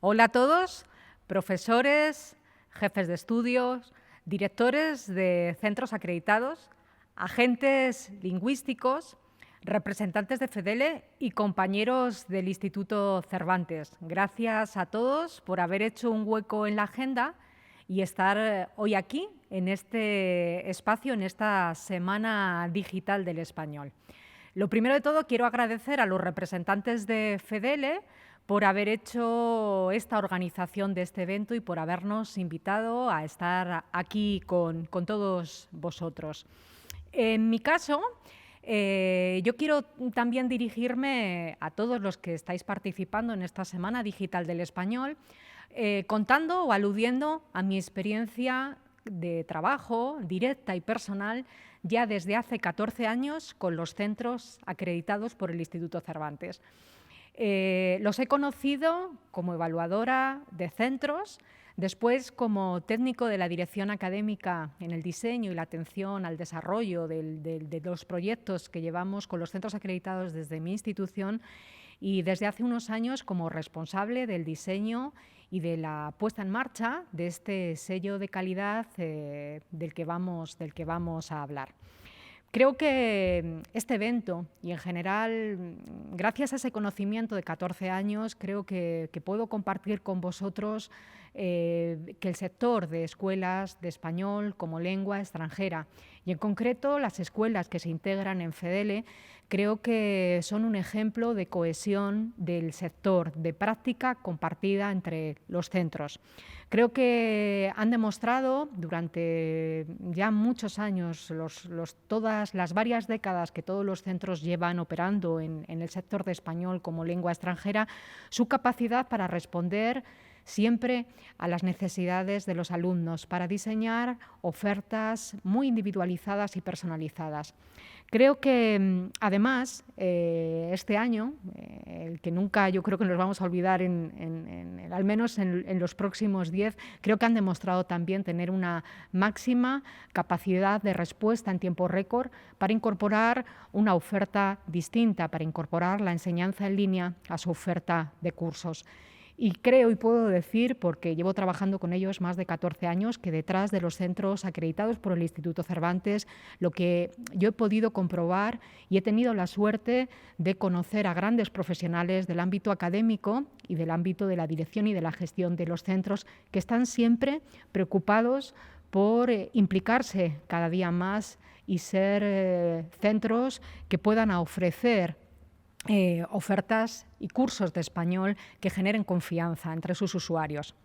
Hola a todos, profesores, jefes de estudios, directores de centros acreditados, agentes lingüísticos, representantes de FEDELE y compañeros del Instituto Cervantes. Gracias a todos por haber hecho un hueco en la agenda y estar hoy aquí, en este espacio, en esta Semana Digital del Español. Lo primero de todo, quiero agradecer a los representantes de FEDELE por haber hecho esta organización de este evento y por habernos invitado a estar aquí con todos vosotros. En mi caso, yo quiero también dirigirme a todos los que estáis participando en esta Semana Digital del Español, contando o aludiendo a mi experiencia de trabajo directa y personal ya desde hace 14 años con los centros acreditados por el Instituto Cervantes. Los he conocido como evaluadora de centros, después como técnico de la dirección académica en el diseño y la atención al desarrollo de los proyectos que llevamos con los centros acreditados desde mi institución y desde hace unos años como responsable del diseño y de la puesta en marcha de este sello de calidad del que vamos a hablar. Creo que este evento y en general, gracias a ese conocimiento de 14 años, creo que puedo compartir con vosotros que el sector de escuelas de español como lengua extranjera y en concreto las escuelas que se integran en FEDELE, creo que son un ejemplo de cohesión del sector, de práctica compartida entre los centros. Creo que han demostrado durante ya muchos años, todas las varias décadas que todos los centros llevan operando en el sector de español como lengua extranjera, su capacidad para responder siempre a las necesidades de los alumnos, para diseñar ofertas muy individualizadas y personalizadas. Creo que, además, este año, el que nunca yo creo que nos vamos a olvidar, al menos en los próximos 10, creo que han demostrado también tener una máxima capacidad de respuesta en tiempo récord para incorporar una oferta distinta, para incorporar la enseñanza en línea a su oferta de cursos. Y creo y puedo decir, porque llevo trabajando con ellos más de 14 años, que detrás de los centros acreditados por el Instituto Cervantes, lo que yo he podido comprobar y he tenido la suerte de conocer a grandes profesionales del ámbito académico y del ámbito de la dirección y de la gestión de los centros, que están siempre preocupados por implicarse cada día más y ser centros que puedan ofrecer ofertas y cursos de español que generen confianza entre sus usuarios.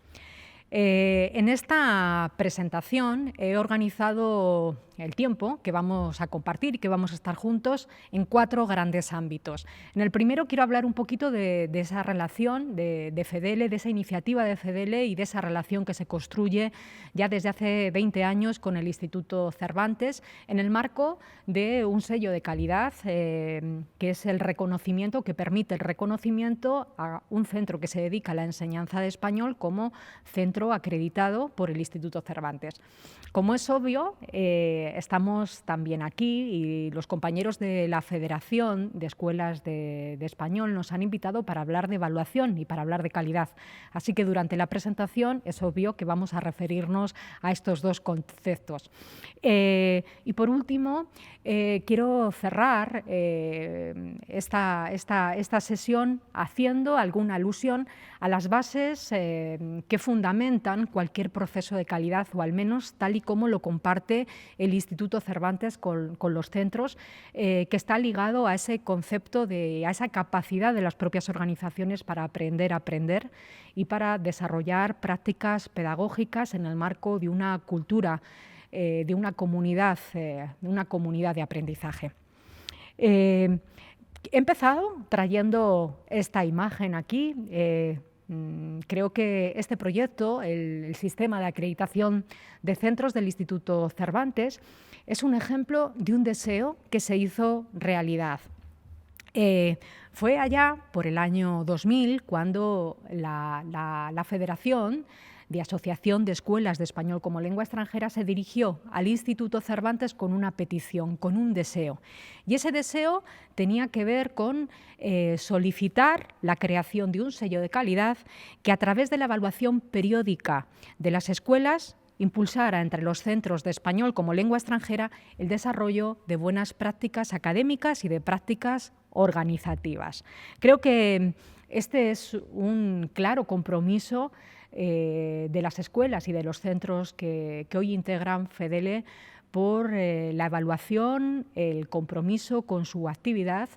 En esta presentación he organizado el tiempo que vamos a compartir y que vamos a estar juntos en 4 grandes ámbitos. En el primero quiero hablar un poquito de esa relación de FEDELE, de esa iniciativa de FEDELE y de esa relación que se construye ya desde hace 20 años con el Instituto Cervantes en el marco de un sello de calidad que es el reconocimiento, que permite el reconocimiento a un centro que se dedica a la enseñanza de español como centro acreditado por el Instituto Cervantes. Como es obvio, estamos también aquí y los compañeros de la Federación de Escuelas de Español nos han invitado para hablar de evaluación y para hablar de calidad. Así que durante la presentación es obvio que vamos a referirnos a estos dos conceptos. Y por último, quiero cerrar esta sesión haciendo alguna alusión a las bases que fundamentan cualquier proceso de calidad, o al menos tal y como lo comparte el Instituto Cervantes con los centros, que está ligado a ese concepto, a esa capacidad de las propias organizaciones para aprender a aprender y para desarrollar prácticas pedagógicas en el marco de una cultura, de una comunidad de aprendizaje. He empezado trayendo esta imagen aquí. Creo que este proyecto, el sistema de acreditación de centros del Instituto Cervantes, es un ejemplo de un deseo que se hizo realidad. Fue allá por el año 2000 cuando la Federación de Asociación de Escuelas de Español como Lengua Extranjera se dirigió al Instituto Cervantes con una petición, con un deseo. Y ese deseo tenía que ver con solicitar la creación de un sello de calidad que, a través de la evaluación periódica de las escuelas, impulsara entre los centros de español como lengua extranjera el desarrollo de buenas prácticas académicas y de prácticas organizativas. Creo que este es un claro compromiso de las escuelas y de los centros que hoy integran FEDELE por la evaluación, el compromiso con su actividad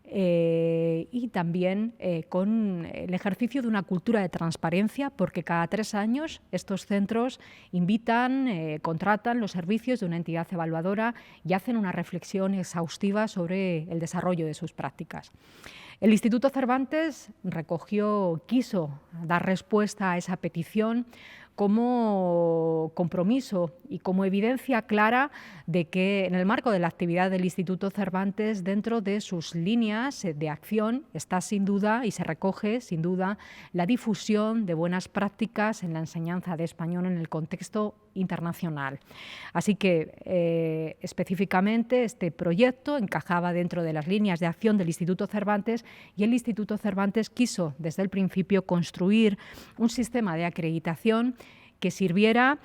y también con el ejercicio de una cultura de transparencia, porque cada 3 años estos centros invitan, contratan los servicios de una entidad evaluadora y hacen una reflexión exhaustiva sobre el desarrollo de sus prácticas. El Instituto Cervantes quiso dar respuesta a esa petición como compromiso y como evidencia clara de que, en el marco de la actividad del Instituto Cervantes, dentro de sus líneas de acción está sin duda y se recoge sin duda la difusión de buenas prácticas en la enseñanza de español en el contexto internacional. Así que específicamente este proyecto encajaba dentro de las líneas de acción del Instituto Cervantes, y el Instituto Cervantes quiso desde el principio construir un sistema de acreditación que sirviera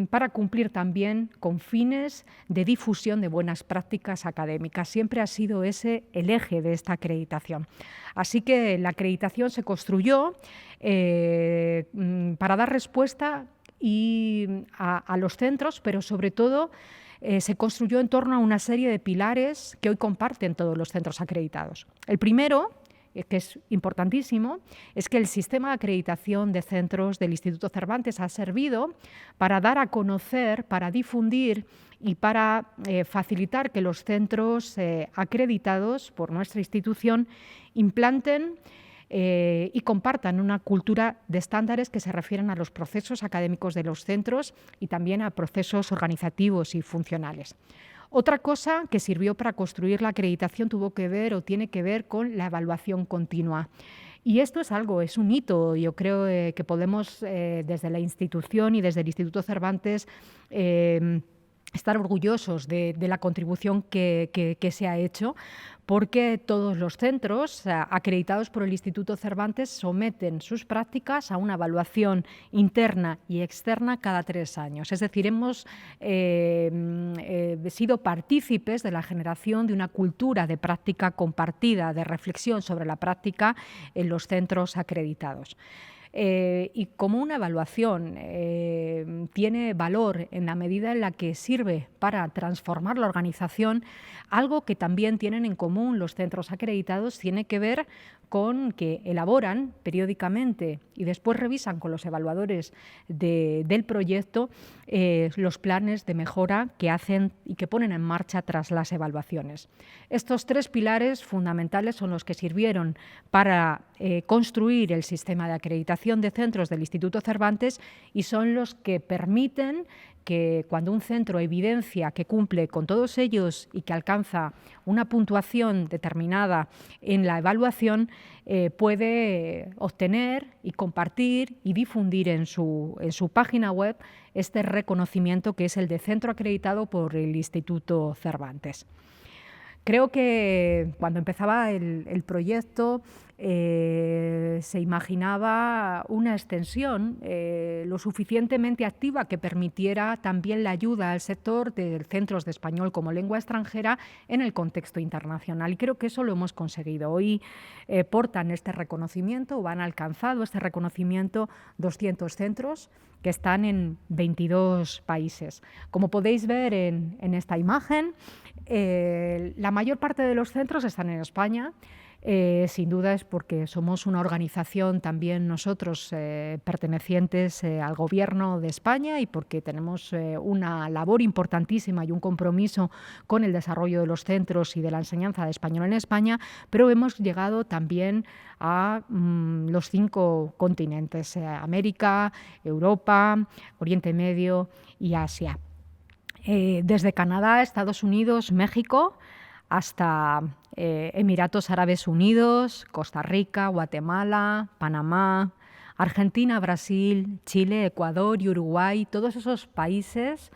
para cumplir también con fines de difusión de buenas prácticas académicas. Siempre ha sido ese el eje de esta acreditación. Así que la acreditación se construyó para dar respuesta a los centros, pero sobre todo se construyó en torno a una serie de pilares que hoy comparten todos los centros acreditados. El primero, que es importantísimo, es que el sistema de acreditación de centros del Instituto Cervantes ha servido para dar a conocer, para difundir y para facilitar que los centros acreditados por nuestra institución implanten y compartan una cultura de estándares que se refieren a los procesos académicos de los centros y también a procesos organizativos y funcionales. Otra cosa que sirvió para construir la acreditación tuvo que ver o tiene que ver con la evaluación continua. Y esto es un hito. Yo creo que podemos, desde la institución y desde el Instituto Cervantes, estar orgullosos de la contribución que se ha hecho, porque todos los centros acreditados por el Instituto Cervantes someten sus prácticas a una evaluación interna y externa cada 3 años. Es decir, hemos sido partícipes de la generación de una cultura de práctica compartida, de reflexión sobre la práctica en los centros acreditados. Y como una evaluación tiene valor en la medida en la que sirve para transformar la organización, algo que también tienen en común los centros acreditados tiene que ver con que elaboran periódicamente y después revisan con los evaluadores del proyecto los planes de mejora que hacen y que ponen en marcha tras las evaluaciones. Estos 3 pilares fundamentales son los que sirvieron para construir el sistema de acreditación de centros del Instituto Cervantes y son los que permiten que, cuando un centro evidencia que cumple con todos ellos y que alcanza una puntuación determinada en la evaluación, puede obtener y compartir y difundir en su página web este reconocimiento que es el de centro acreditado por el Instituto Cervantes. Creo que cuando empezaba el proyecto se imaginaba una extensión lo suficientemente activa que permitiera también la ayuda al sector de centros de español como lengua extranjera en el contexto internacional. Y creo que eso lo hemos conseguido. Hoy portan este reconocimiento o han alcanzado este reconocimiento 200 centros que están en 22 países. Como podéis ver en esta imagen, la mayor parte de los centros están en España. Sin duda es porque somos una organización también nosotros pertenecientes al Gobierno de España y porque tenemos una labor importantísima y un compromiso con el desarrollo de los centros y de la enseñanza de español en España, pero hemos llegado también a los 5 continentes, América, Europa, Oriente Medio y Asia. Desde Canadá, Estados Unidos, México, hasta Emiratos Árabes Unidos, Costa Rica, Guatemala, Panamá, Argentina, Brasil, Chile, Ecuador y Uruguay, todos esos países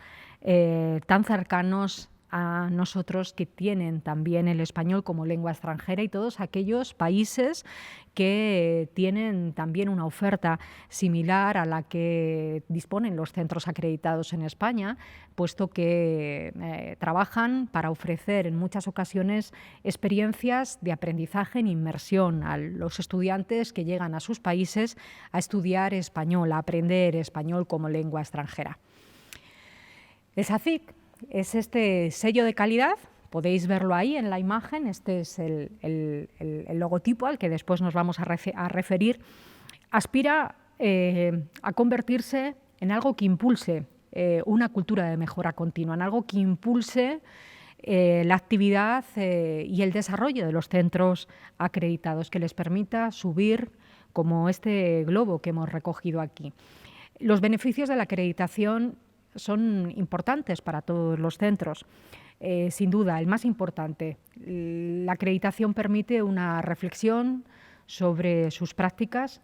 tan cercanos a nosotros que tienen también el español como lengua extranjera, y todos aquellos países que tienen también una oferta similar a la que disponen los centros acreditados en España, puesto que trabajan para ofrecer en muchas ocasiones experiencias de aprendizaje en inmersión a los estudiantes que llegan a sus países a estudiar español, a aprender español como lengua extranjera. El SACIC es este sello de calidad, podéis verlo ahí en la imagen, este es el logotipo al que después nos vamos a referir, aspira a convertirse en algo que impulse una cultura de mejora continua, en algo que impulse la actividad y el desarrollo de los centros acreditados, que les permita subir como este globo que hemos recogido aquí. Los beneficios de la acreditación son importantes para todos los centros. Sin duda, el más importante, la acreditación permite una reflexión sobre sus prácticas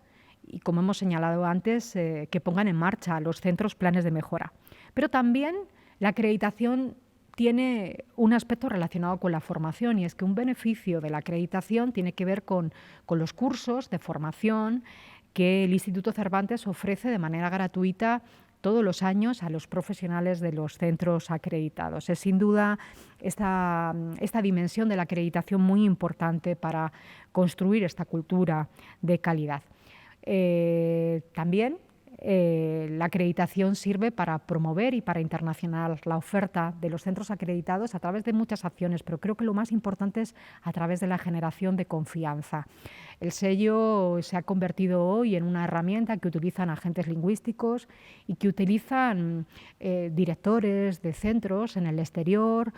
y, como hemos señalado antes, que pongan en marcha a los centros planes de mejora. Pero también la acreditación tiene un aspecto relacionado con la formación, y es que un beneficio de la acreditación tiene que ver con los cursos de formación que el Instituto Cervantes ofrece de manera gratuita todos los años a los profesionales de los centros acreditados. Es sin duda esta dimensión de la acreditación muy importante para construir esta cultura de calidad. También la acreditación sirve para promover y para internacionalizar la oferta de los centros acreditados a través de muchas acciones, pero creo que lo más importante es a través de la generación de confianza. El sello se ha convertido hoy en una herramienta que utilizan agentes lingüísticos y que utilizan directores de centros en el exterior,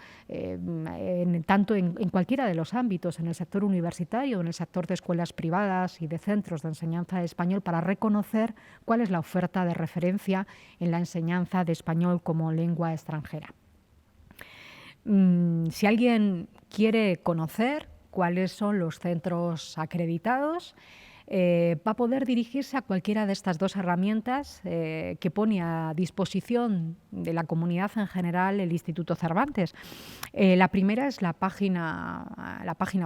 tanto en cualquiera de los ámbitos, en el sector universitario, en el sector de escuelas privadas y de centros de enseñanza de español, para reconocer cuál es la oferta de referencia en la enseñanza de español como lengua extranjera. Si alguien quiere conocer cuáles son los centros acreditados, va a poder dirigirse a cualquiera de estas dos herramientas que pone a disposición de la comunidad en general el Instituto Cervantes. La primera es la página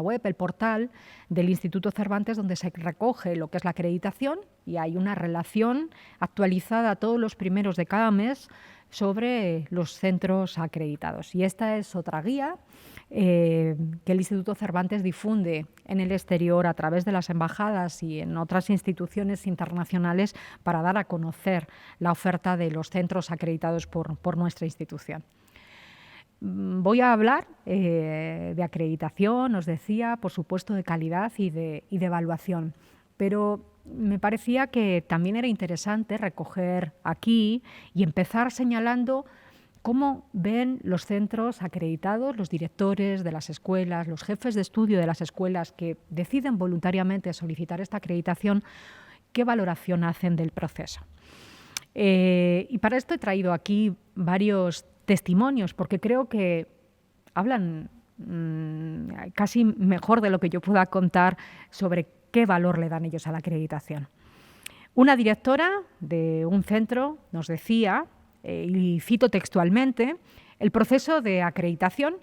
web, el portal del Instituto Cervantes, donde se recoge lo que es la acreditación, y hay una relación actualizada todos los primeros de cada mes sobre los centros acreditados. Y esta es otra guía que el Instituto Cervantes difunde en el exterior a través de las embajadas y en otras instituciones internacionales para dar a conocer la oferta de los centros acreditados por nuestra institución. Voy a hablar de acreditación, os decía, por supuesto, de calidad y de evaluación, pero me parecía que también era interesante recoger aquí y empezar señalando cómo ven los centros acreditados, los directores de las escuelas, los jefes de estudio de las escuelas que deciden voluntariamente solicitar esta acreditación, qué valoración hacen del proceso. Y para esto he traído aquí varios testimonios, porque creo que hablan casi mejor de lo que yo pueda contar sobre qué valor le dan ellos a la acreditación. Una directora de un centro nos decía, y cito textualmente, el proceso de acreditación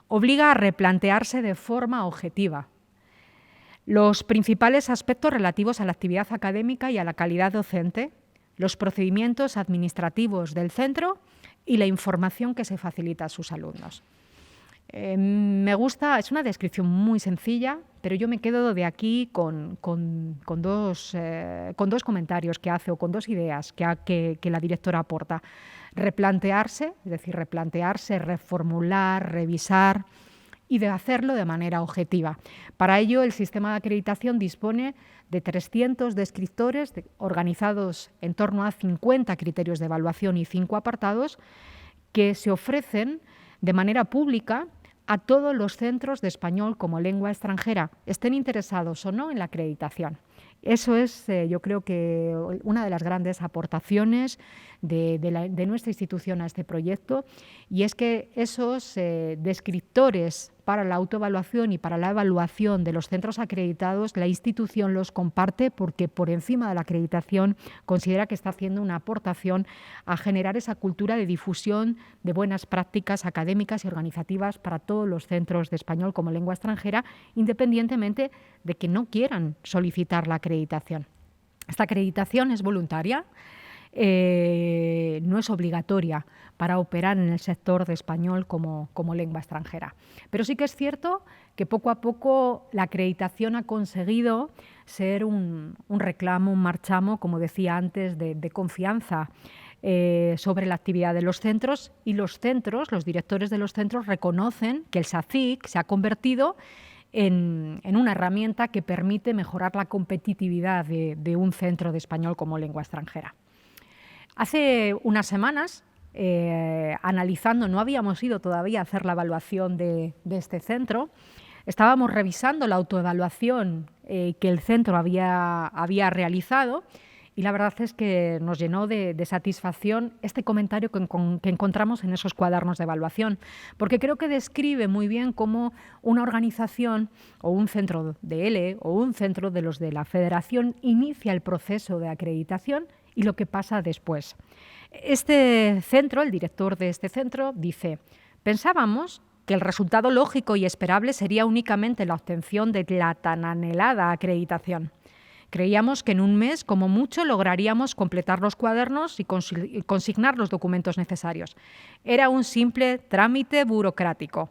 obliga a replantearse de forma objetiva los principales aspectos relativos a la actividad académica y a la calidad docente, los procedimientos administrativos del centro y la información que se facilita a sus alumnos. Me gusta, es una descripción muy sencilla, pero yo me quedo de aquí con dos comentarios que hace, o con dos ideas que la directora aporta. Replantearse, es decir, replantearse, reformular, revisar, y de hacerlo de manera objetiva. Para ello, el sistema de acreditación dispone de 300 descriptores organizados en torno a 50 criterios de evaluación y 5 apartados que se ofrecen de manera pública a todos los centros de español como lengua extranjera, estén interesados o no en la acreditación. Eso es, yo creo que una de las grandes aportaciones de nuestra institución a este proyecto, y es que esos descriptores para la autoevaluación y para la evaluación de los centros acreditados, la institución los comparte porque por encima de la acreditación considera que está haciendo una aportación a generar esa cultura de difusión de buenas prácticas académicas y organizativas para todos los centros de español como lengua extranjera, independientemente de que no quieran solicitar la acreditación. Esta acreditación es voluntaria, no es obligatoria para operar en el sector de español como lengua extranjera. Pero sí que es cierto que poco a poco la acreditación ha conseguido ser un reclamo, un marchamo, como decía antes, de confianza sobre la actividad de los centros, y los directores de los centros reconocen que el SACIC se ha convertido en una herramienta que permite mejorar la competitividad de un centro de español como lengua extranjera. Hace unas semanas, analizando, no habíamos ido todavía a hacer la evaluación de este centro, estábamos revisando la autoevaluación que el centro había realizado, y la verdad es que nos llenó de satisfacción este comentario que encontramos en esos cuadernos de evaluación, porque creo que describe muy bien cómo una organización o un centro de L o un centro de los de la Federación inicia el proceso de acreditación y lo que pasa después. Este centro, el director de este centro, dice: pensábamos que el resultado lógico y esperable sería únicamente la obtención de la tan anhelada acreditación. Creíamos que en un mes, como mucho, lograríamos completar los cuadernos y consignar los documentos necesarios. Era un simple trámite burocrático.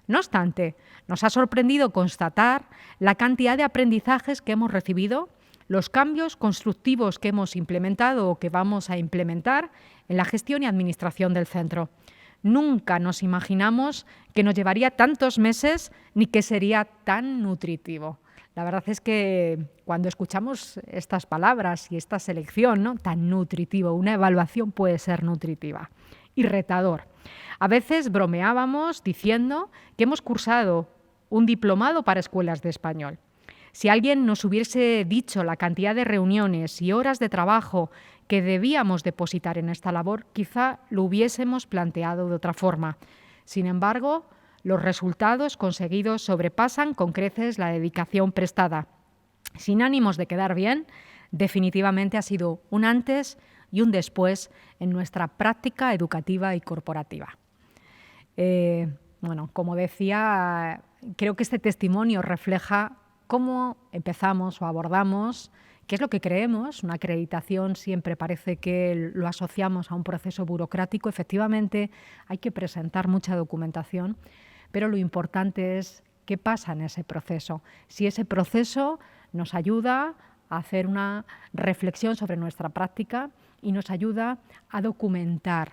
No obstante, nos ha sorprendido constatar la cantidad de aprendizajes que hemos recibido, los cambios constructivos que hemos implementado o que vamos a implementar en la gestión y administración del centro. Nunca nos imaginamos que nos llevaría tantos meses ni que sería tan nutritivo. La verdad es que cuando escuchamos estas palabras y esta selección, ¿no?, tan nutritivo, una evaluación puede ser nutritiva y retador. A veces bromeábamos diciendo que hemos cursado un diplomado para escuelas de español. Si alguien nos hubiese dicho la cantidad de reuniones y horas de trabajo que debíamos depositar en esta labor, quizá lo hubiésemos planteado de otra forma. Sin embargo, los resultados conseguidos sobrepasan con creces la dedicación prestada. Sin ánimos de quedar bien, definitivamente ha sido un antes y un después en nuestra práctica educativa y corporativa. Bueno, como decía, creo que este testimonio refleja cómo empezamos o abordamos, qué es lo que creemos. Una acreditación siempre parece que lo asociamos a un proceso burocrático. Efectivamente, hay que presentar mucha documentación, pero lo importante es qué pasa en ese proceso. Si ese proceso nos ayuda a hacer una reflexión sobre nuestra práctica y nos ayuda a documentar,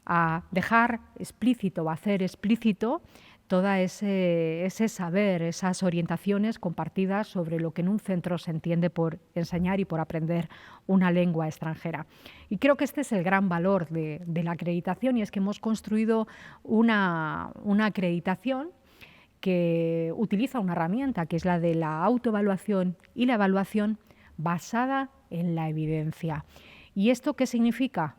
a dejar explícito o hacer explícito todo ese saber, esas orientaciones compartidas sobre lo que en un centro se entiende por enseñar y por aprender una lengua extranjera. Y creo que este es el gran valor de la acreditación, y es que hemos construido una acreditación que utiliza una herramienta que es la de la autoevaluación y la evaluación basada en la evidencia. ¿Y esto qué significa?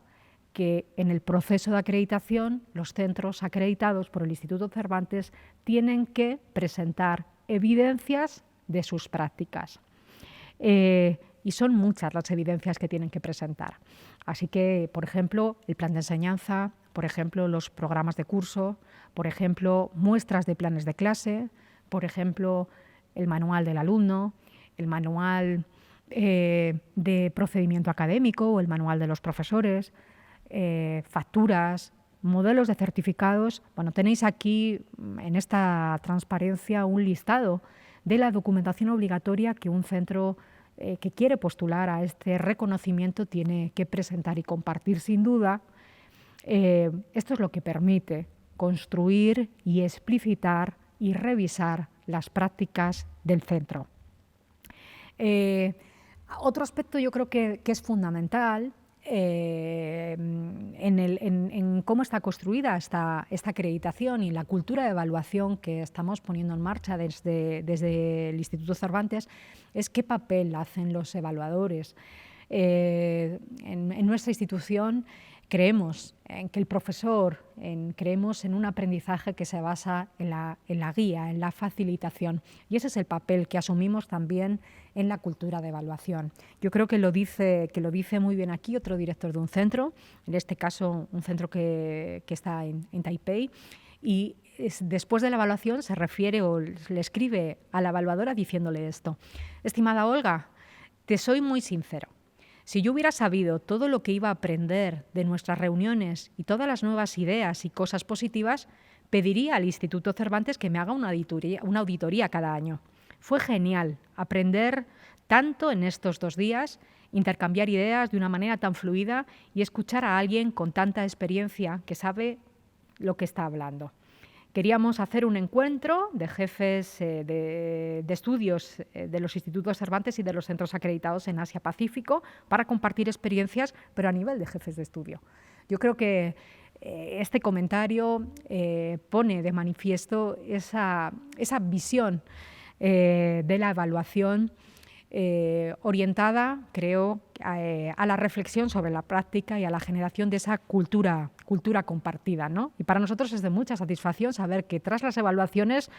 Que en el proceso de acreditación los centros acreditados por el Instituto Cervantes tienen que presentar evidencias de sus prácticas. Y son muchas las evidencias que tienen que presentar. Así que, por ejemplo, el plan de enseñanza, por ejemplo, los programas de curso, por ejemplo, muestras de planes de clase, por ejemplo, el manual del alumno, el manual de procedimiento académico o el manual de los profesores, facturas, modelos de certificados. Bueno, tenéis aquí en esta transparencia un listado de la documentación obligatoria que un centro que quiere postular a este reconocimiento tiene que presentar y compartir. Sin duda, esto es lo que permite construir y explicitar y revisar las prácticas del centro. Otro aspecto yo creo que es fundamental en cómo está construida esta acreditación y la cultura de evaluación que estamos poniendo en marcha desde el Instituto Cervantes es qué papel hacen los evaluadores. En nuestra institución Creemos en que el profesor, creemos en un aprendizaje que se basa en la guía, en la facilitación. Y ese es el papel que asumimos también en la cultura de evaluación. Yo creo que lo dice muy bien aquí otro director de un centro, en este caso un centro que está en Taipei, y después de la evaluación se refiere o le escribe a la evaluadora diciéndole esto: estimada Olga, te soy muy sincero. Si yo hubiera sabido todo lo que iba a aprender de nuestras reuniones y todas las nuevas ideas y cosas positivas, pediría al Instituto Cervantes que me haga una auditoría cada año. Fue genial aprender tanto en estos 2 días, intercambiar ideas de una manera tan fluida y escuchar a alguien con tanta experiencia que sabe lo que está hablando. Queríamos hacer un encuentro de jefes de estudios de los institutos Cervantes y de los centros acreditados en Asia-Pacífico para compartir experiencias, pero a nivel de jefes de estudio. Yo creo que este comentario pone de manifiesto esa visión de la evaluación orientada, creo, a la reflexión sobre la práctica y a la generación de esa cultura compartida, ¿no? Y para nosotros es de mucha satisfacción saber que tras las evaluaciones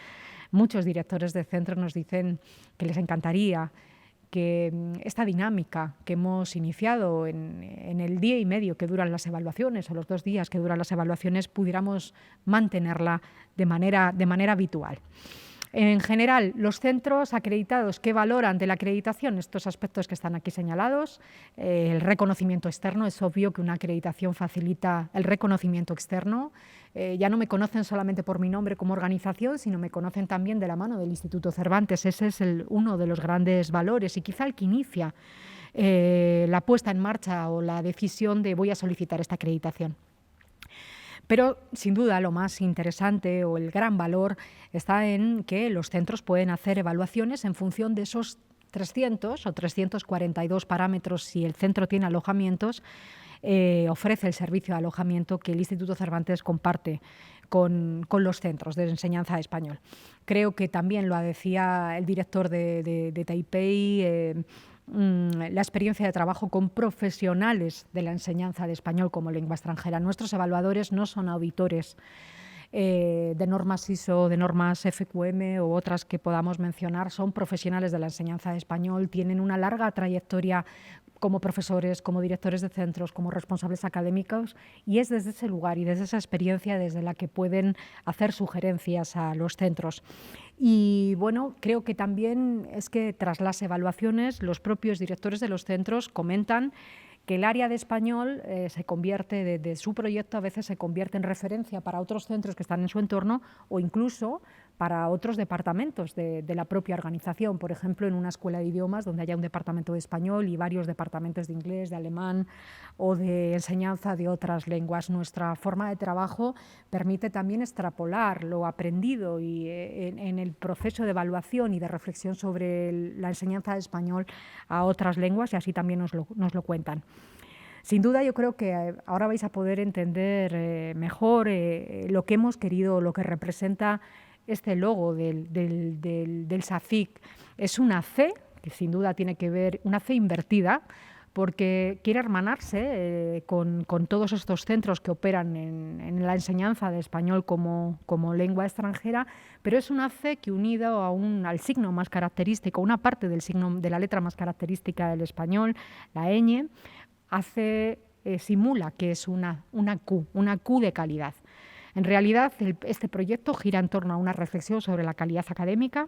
muchos directores de centros nos dicen que les encantaría que esta dinámica que hemos iniciado en el día y medio que duran las evaluaciones o los 2 días que duran las evaluaciones pudiéramos mantenerla de manera habitual. En general, los centros acreditados que valoran de la acreditación estos aspectos que están aquí señalados, el reconocimiento externo, es obvio que una acreditación facilita el reconocimiento externo. Ya no me conocen solamente por mi nombre como organización, sino me conocen también de la mano del Instituto Cervantes. Ese es uno de los grandes valores y quizá el que inicia la puesta en marcha o la decisión de voy a solicitar esta acreditación. Pero, sin duda, lo más interesante o el gran valor está en que los centros pueden hacer evaluaciones en función de esos 300 o 342 parámetros si el centro tiene alojamientos, ofrece el servicio de alojamiento que el Instituto Cervantes comparte con los centros de enseñanza de español. Creo que también lo decía el director de Taipei, la experiencia de trabajo con profesionales de la enseñanza de español como lengua extranjera. Nuestros evaluadores no son auditores de normas ISO, de normas FQM u otras que podamos mencionar, son profesionales de la enseñanza de español, tienen una larga trayectoria como profesores, como directores de centros, como responsables académicos, y es desde ese lugar y desde esa experiencia desde la que pueden hacer sugerencias a los centros. Y bueno, creo que también es que tras las evaluaciones los propios directores de los centros comentan que el área de español se convierte, de su proyecto, a veces se convierte en referencia para otros centros que están en su entorno o incluso para otros departamentos de la propia organización. Por ejemplo, en una escuela de idiomas donde haya un departamento de español y varios departamentos de inglés, de alemán o de enseñanza de otras lenguas. Nuestra forma de trabajo permite también extrapolar lo aprendido y en el proceso de evaluación y de reflexión sobre la enseñanza de español a otras lenguas, y así también nos lo cuentan. Sin duda, yo creo que ahora vais a poder entender mejor lo que hemos querido, lo que representa este logo del SACIC. Es una C, que sin duda tiene que ver, una C invertida, porque quiere hermanarse con todos estos centros que operan en la enseñanza de español como lengua extranjera, pero es una C que unida al signo más característico, una parte del signo de la letra más característica del español, la ñ, simula que es una Q de calidad. En realidad, este proyecto gira en torno a una reflexión sobre la calidad académica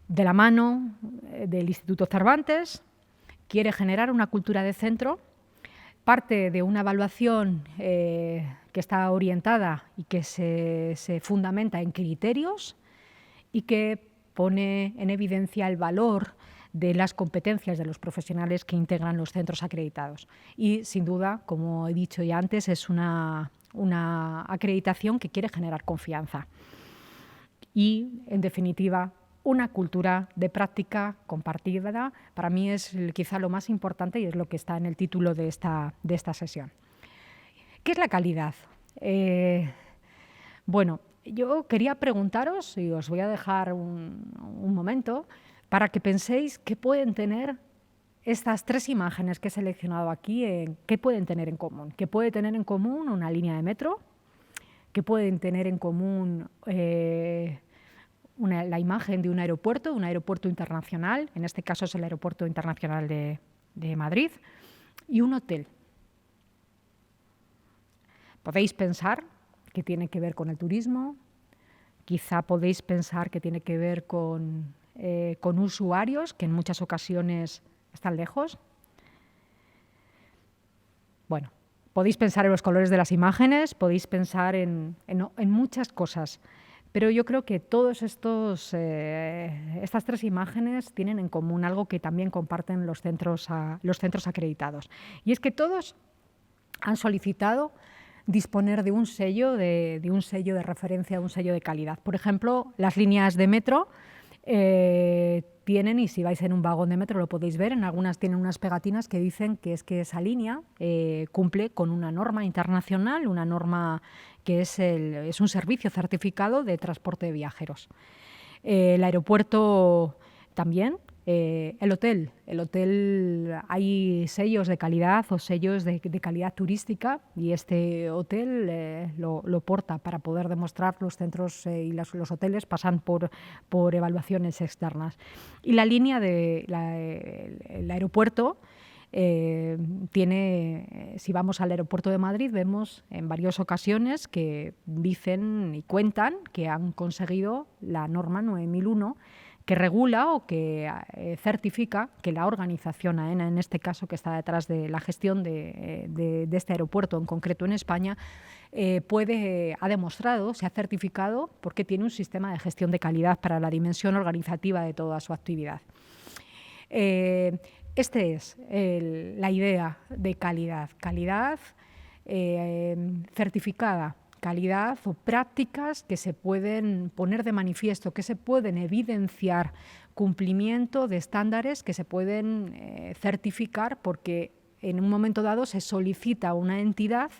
de la mano del Instituto Cervantes. Quiere generar una cultura de centro, parte de una evaluación que está orientada y que se fundamenta en criterios y que pone en evidencia el valor de las competencias de los profesionales que integran los centros acreditados. Y, sin duda, como he dicho ya antes, es una acreditación que quiere generar confianza y, en definitiva, una cultura de práctica compartida. Para mí es quizá lo más importante y es lo que está en el título de esta sesión. ¿Qué es la calidad? Bueno, yo quería preguntaros, y os voy a dejar un momento, para que penséis qué pueden tener estas tres imágenes que he seleccionado aquí, ¿qué pueden tener en común? ¿Qué puede tener en común una línea de metro? ¿Qué pueden tener en común la imagen de un aeropuerto internacional? En este caso es el Aeropuerto Internacional de Madrid, y un hotel. Podéis pensar que tiene que ver con el turismo, quizá podéis pensar que tiene que ver con usuarios que en muchas ocasiones están lejos. Bueno, podéis pensar en los colores de las imágenes, podéis pensar en muchas cosas, pero yo creo que todas estas tres imágenes tienen en común algo que también comparten los centros acreditados, y es que todos han solicitado disponer de un sello de referencia, un sello de calidad. Por ejemplo, las líneas de metro tienen, y si vais en un vagón de metro lo podéis ver, en algunas tienen unas pegatinas que dicen que esa línea cumple con una norma internacional, una norma que es un servicio certificado de transporte de viajeros. El aeropuerto también. El hotel, hay sellos de calidad o sellos de calidad turística, y este hotel lo porta para poder demostrar. Los centros y los hoteles pasan por evaluaciones externas. Y la línea el aeropuerto tiene, si vamos al aeropuerto de Madrid, vemos en varias ocasiones que dicen y cuentan que han conseguido la norma 9001, que regula o que certifica que la organización AENA, en este caso, que está detrás de la gestión de este aeropuerto en concreto en España, ha demostrado, se ha certificado, porque tiene un sistema de gestión de calidad para la dimensión organizativa de toda su actividad. Esta es la idea de calidad certificada, calidad o prácticas que se pueden poner de manifiesto, que se pueden evidenciar, cumplimiento de estándares que se pueden certificar, porque en un momento dado se solicita a una entidad,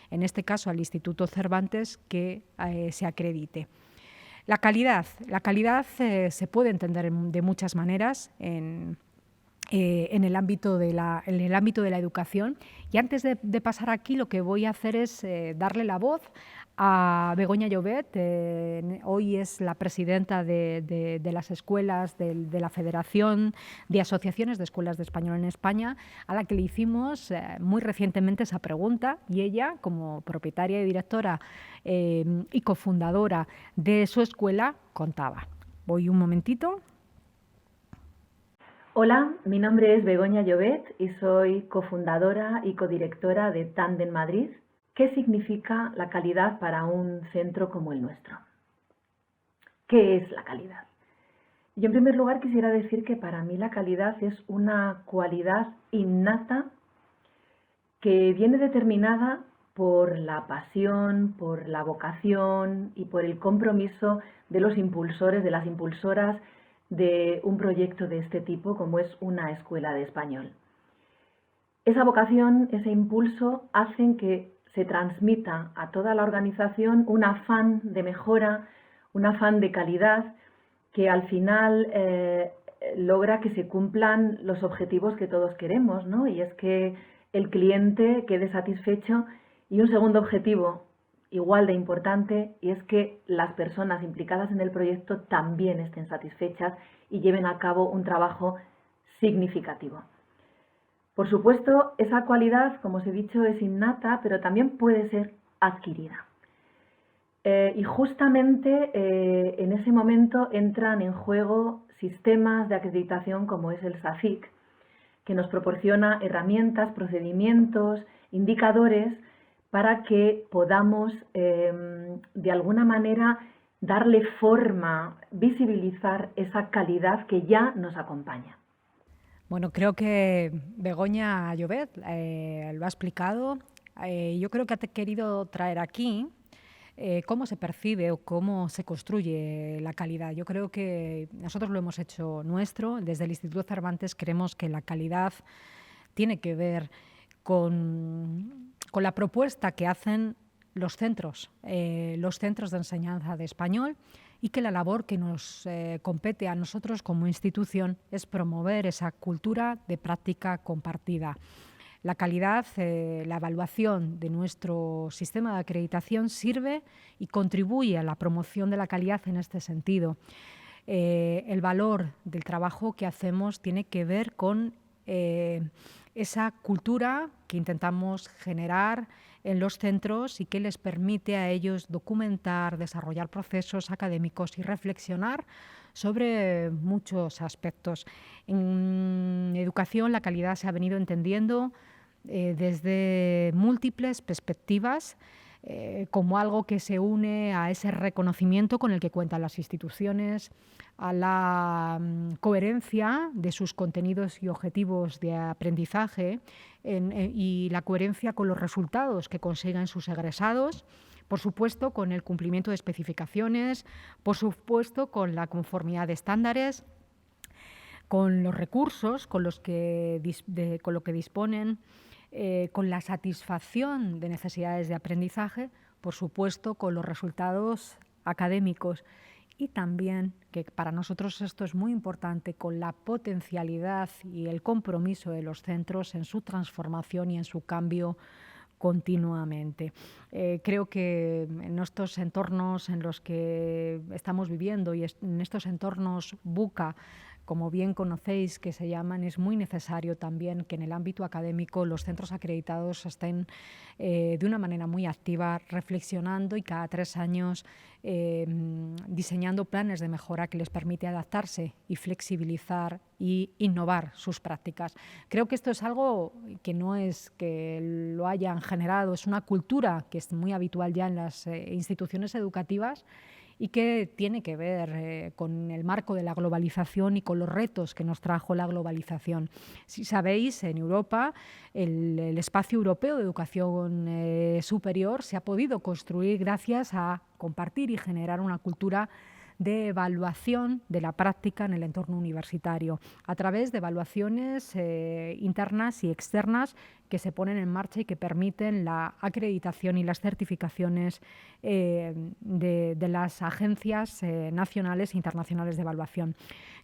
en este caso al Instituto Cervantes, que se acredite. La calidad se puede entender de muchas maneras en el ámbito de la educación. Y antes de pasar aquí, lo que voy a hacer es darle la voz a Begoña Llobet. Hoy es la presidenta de las escuelas de la Federación de Asociaciones de Escuelas de Español en España, a la que le hicimos muy recientemente esa pregunta, y ella, como propietaria y directora y cofundadora de su escuela, contaba. Voy un momentito. Hola, mi nombre es Begoña Llobet y soy cofundadora y codirectora de Tandem Madrid. ¿Qué significa la calidad para un centro como el nuestro? ¿Qué es la calidad? Yo, en primer lugar, quisiera decir que para mí la calidad es una cualidad innata que viene determinada por la pasión, por la vocación y por el compromiso de los impulsores, de las impulsoras de un proyecto de este tipo, como es una escuela de español. Esa vocación, ese impulso, hacen que se transmita a toda la organización un afán de mejora, un afán de calidad, que al final logra que se cumplan los objetivos que todos queremos, ¿no? Y es que el cliente quede satisfecho, y un segundo objetivo igual de importante, y es que las personas implicadas en el proyecto también estén satisfechas y lleven a cabo un trabajo significativo. Por supuesto, esa cualidad, como os he dicho, es innata, pero también puede ser adquirida. Y justamente en ese momento entran en juego sistemas de acreditación como es el SACIC, que nos proporciona herramientas, procedimientos, indicadores para que podamos de alguna manera darle forma, visibilizar esa calidad que ya nos acompaña. Bueno, creo que Begoña Llobet lo ha explicado. Yo creo que ha querido traer aquí cómo se percibe o cómo se construye la calidad. Yo creo que nosotros lo hemos hecho nuestro. Desde el Instituto Cervantes creemos que la calidad tiene que ver con la propuesta que hacen los centros de enseñanza de español, y que la labor que nos compete a nosotros como institución es promover esa cultura de práctica compartida. La calidad, la evaluación de nuestro sistema de acreditación sirve y contribuye a la promoción de la calidad en este sentido. El valor del trabajo que hacemos tiene que ver con esa cultura que intentamos generar en los centros y que les permite a ellos documentar, desarrollar procesos académicos y reflexionar sobre muchos aspectos. En educación la calidad se ha venido entendiendo desde múltiples perspectivas, como algo que se une a ese reconocimiento con el que cuentan las instituciones, a la coherencia de sus contenidos y objetivos de aprendizaje y la coherencia con los resultados que consigan sus egresados, por supuesto con el cumplimiento de especificaciones, por supuesto con la conformidad de estándares, con los recursos con lo que disponen, con la satisfacción de necesidades de aprendizaje, por supuesto con los resultados académicos y también, que para nosotros esto es muy importante, con la potencialidad y el compromiso de los centros en su transformación y en su cambio continuamente. Creo que en estos entornos en los que estamos viviendo y en estos entornos VUCA, como bien conocéis que se llaman, es muy necesario también que en el ámbito académico los centros acreditados estén de una manera muy activa reflexionando y cada 3 años diseñando planes de mejora que les permite adaptarse y flexibilizar y innovar sus prácticas. Creo que esto es algo que no es que lo hayan generado, es una cultura que es muy habitual ya en las instituciones educativas y que tiene que ver con el marco de la globalización y con los retos que nos trajo la globalización. Si sabéis, en Europa, el espacio europeo de educación superior se ha podido construir gracias a compartir y generar una cultura de evaluación de la práctica en el entorno universitario, a través de evaluaciones internas y externas que se ponen en marcha y que permiten la acreditación y las certificaciones de las agencias nacionales e internacionales de evaluación.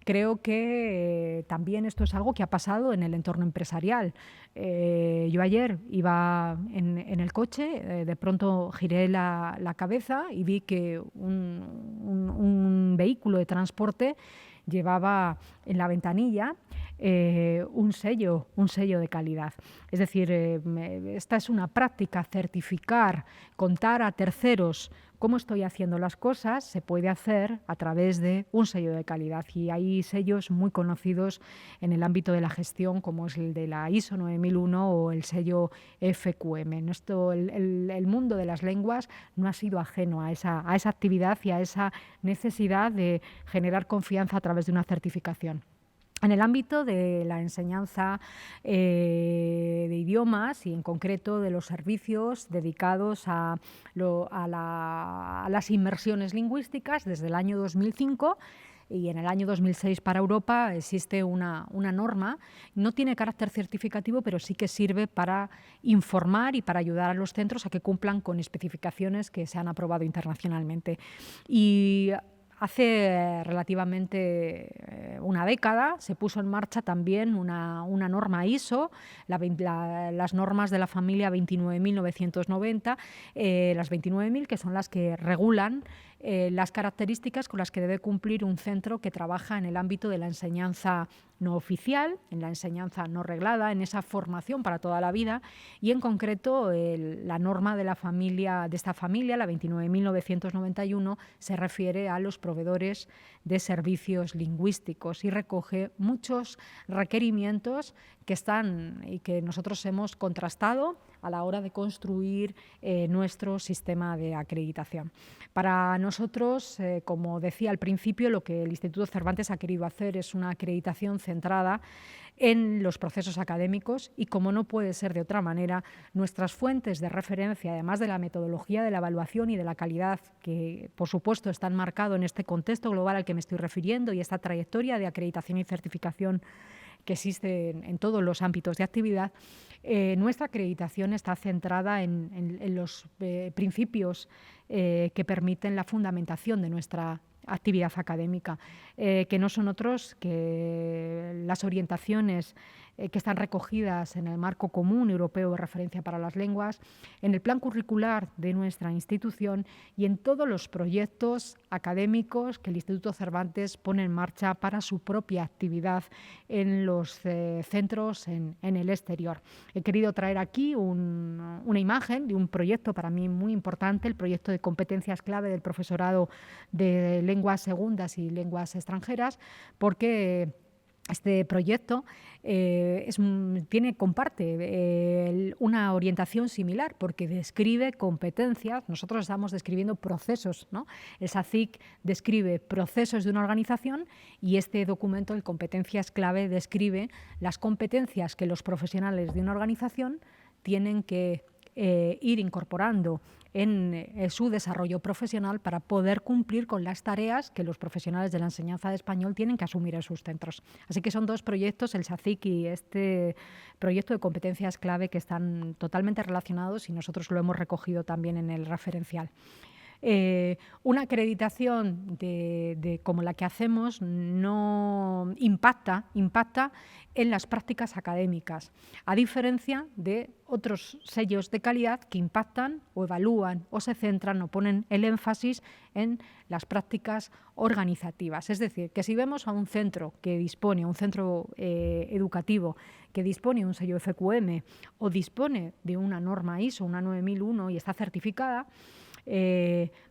Creo que también esto es algo que ha pasado en el entorno empresarial. Yo ayer iba en el coche, de pronto giré la cabeza y vi que un vehículo de transporte llevaba en la ventanilla un sello de calidad. Es decir, esta es una práctica, certificar, contar a terceros cómo estoy haciendo las cosas, se puede hacer a través de un sello de calidad. Y hay sellos muy conocidos en el ámbito de la gestión, como es el de la ISO 9001 o el sello FQM. El mundo de las lenguas no ha sido ajeno a esa actividad y a esa necesidad de generar confianza a través de una certificación. En el ámbito de la enseñanza de idiomas y en concreto de los servicios dedicados a las inmersiones lingüísticas, desde el año 2005 y en el año 2006 para Europa existe una norma, no tiene carácter certificativo, pero sí que sirve para informar y para ayudar a los centros a que cumplan con especificaciones que se han aprobado internacionalmente. Y hace relativamente una década se puso en marcha también una norma ISO, las normas de la familia 29.990, las 29.000, que son las que regulan las características con las que debe cumplir un centro que trabaja en el ámbito de la enseñanza no oficial, en la enseñanza no reglada, en esa formación para toda la vida y en concreto la norma de esta familia, la 29.991, se refiere a los proveedores de servicios lingüísticos y recoge muchos requerimientos que están y que nosotros hemos contrastado a la hora de construir nuestro sistema de acreditación. Para nosotros, como decía al principio, lo que el Instituto Cervantes ha querido hacer es una acreditación centrada en los procesos académicos y, como no puede ser de otra manera, nuestras fuentes de referencia, además de la metodología de la evaluación y de la calidad, que por supuesto están marcados en este contexto global al que me estoy refiriendo y esta trayectoria de acreditación y certificación que existe en todos los ámbitos de actividad, nuestra acreditación está centrada en los principios que permiten la fundamentación de nuestra actividad académica, que no son otros que las orientaciones que están recogidas en el marco común europeo de referencia para las lenguas, en el plan curricular de nuestra institución y en todos los proyectos académicos que el Instituto Cervantes pone en marcha para su propia actividad en los centros en el exterior. He querido traer aquí una imagen de un proyecto para mí muy importante, el proyecto de competencias clave del profesorado de lenguas segundas y lenguas extranjeras, porque este proyecto comparte una orientación similar, porque describe competencias. Nosotros estamos describiendo procesos, ¿no? El SACIC describe procesos de una organización y este documento, el Competencias Clave, describe las competencias que los profesionales de una organización tienen que ir incorporando en su desarrollo profesional para poder cumplir con las tareas que los profesionales de la enseñanza de español tienen que asumir en sus centros. Así que son dos proyectos, el SACIC y este proyecto de competencias clave, que están totalmente relacionados y nosotros lo hemos recogido también en el referencial. Una acreditación como la que hacemos no impacta en las prácticas académicas, a diferencia de otros sellos de calidad que impactan o evalúan o se centran o ponen el énfasis en las prácticas organizativas. Es decir, que si vemos a un centro que dispone, un centro educativo que dispone de un sello FQM o dispone de una norma ISO, una 9001, y está certificada,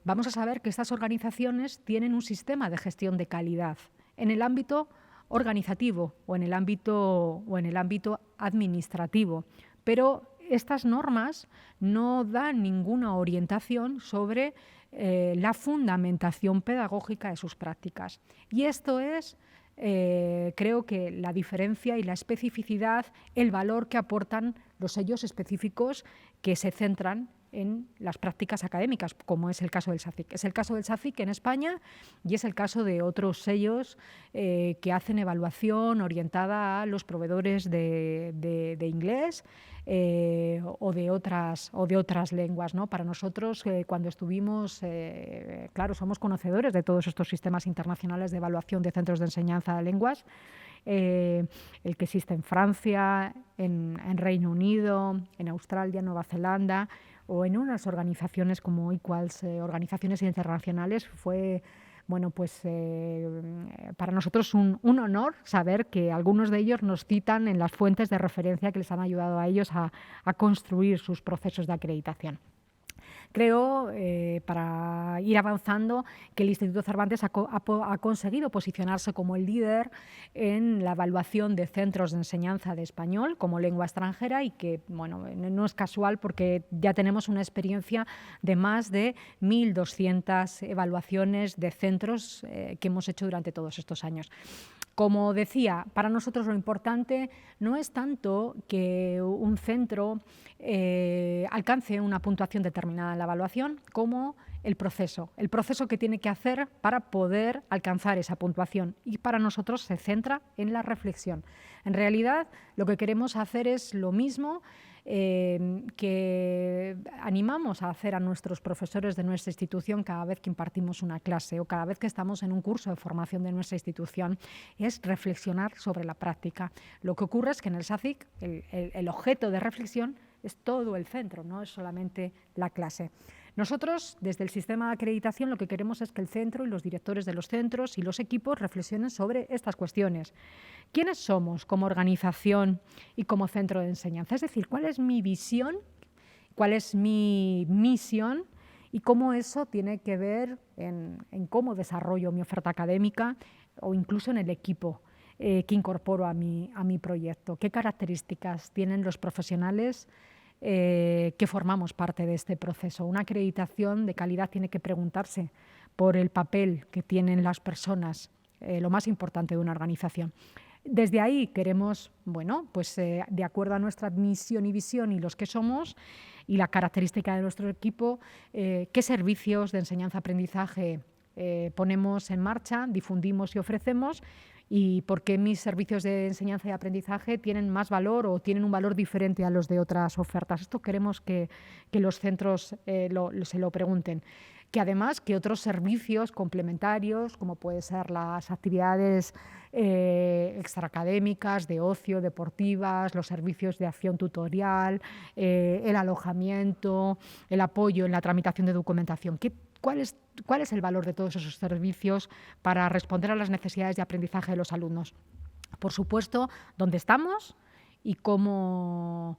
vamos a saber que estas organizaciones tienen un sistema de gestión de calidad en el ámbito organizativo o en el ámbito administrativo, pero estas normas no dan ninguna orientación sobre la fundamentación pedagógica de sus prácticas. Y esto es, creo que, la diferencia y la especificidad, el valor que aportan los sellos específicos que se centran en las prácticas académicas, como es el caso del SACIC. Es el caso del SACIC en España y es el caso de otros sellos que hacen evaluación orientada a los proveedores de inglés o de otras lenguas, ¿no? Para nosotros, cuando estuvimos, claro, somos conocedores de todos estos sistemas internacionales de evaluación de centros de enseñanza de lenguas, el que existe en Francia, en Reino Unido, en Australia, Nueva Zelanda, o en unas organizaciones como Equals, organizaciones internacionales. Fue, bueno, pues para nosotros un honor saber que algunos de ellos nos citan en las fuentes de referencia que les han ayudado a ellos a construir sus procesos de acreditación. Creo, para ir avanzando, que el Instituto Cervantes ha conseguido posicionarse como el líder en la evaluación de centros de enseñanza de español como lengua extranjera, y que, bueno, no es casual, porque ya tenemos una experiencia de más de 1.200 evaluaciones de centros que hemos hecho durante todos estos años. Como decía, para nosotros lo importante no es tanto que un centro alcance una puntuación determinada en la evaluación, como el proceso que tiene que hacer para poder alcanzar esa puntuación. Y para nosotros se centra en la reflexión. En realidad, lo que queremos hacer es lo mismo que animamos a hacer a nuestros profesores de nuestra institución cada vez que impartimos una clase o cada vez que estamos en un curso de formación de nuestra institución, es reflexionar sobre la práctica. Lo que ocurre es que en el SACIC el objeto de reflexión es todo el centro, no es solamente la clase. Nosotros, desde el sistema de acreditación, lo que queremos es que el centro y los directores de los centros y los equipos reflexionen sobre estas cuestiones. ¿Quiénes somos como organización y como centro de enseñanza? Es decir, ¿cuál es mi visión? ¿Cuál es mi misión? Y cómo eso tiene que ver en cómo desarrollo mi oferta académica o incluso en el equipo que incorporo a mi proyecto. ¿Qué características tienen los profesionales que formamos parte de este proceso? Una acreditación de calidad tiene que preguntarse por el papel que tienen las personas, lo más importante de una organización. Desde ahí queremos, bueno, pues de acuerdo a nuestra misión y visión y los que somos y la característica de nuestro equipo, qué servicios de enseñanza-aprendizaje ponemos en marcha, difundimos y ofrecemos, y por qué mis servicios de enseñanza y aprendizaje tienen más valor o tienen un valor diferente a los de otras ofertas. Esto queremos que los centros se lo pregunten. que además que otros servicios complementarios, como pueden ser las actividades extraacadémicas, de ocio, deportivas, los servicios de acción tutorial, el alojamiento, el apoyo en la tramitación de documentación. ¿Cuál es el valor de todos esos servicios para responder a las necesidades de aprendizaje de los alumnos? Por supuesto, dónde estamos y cómo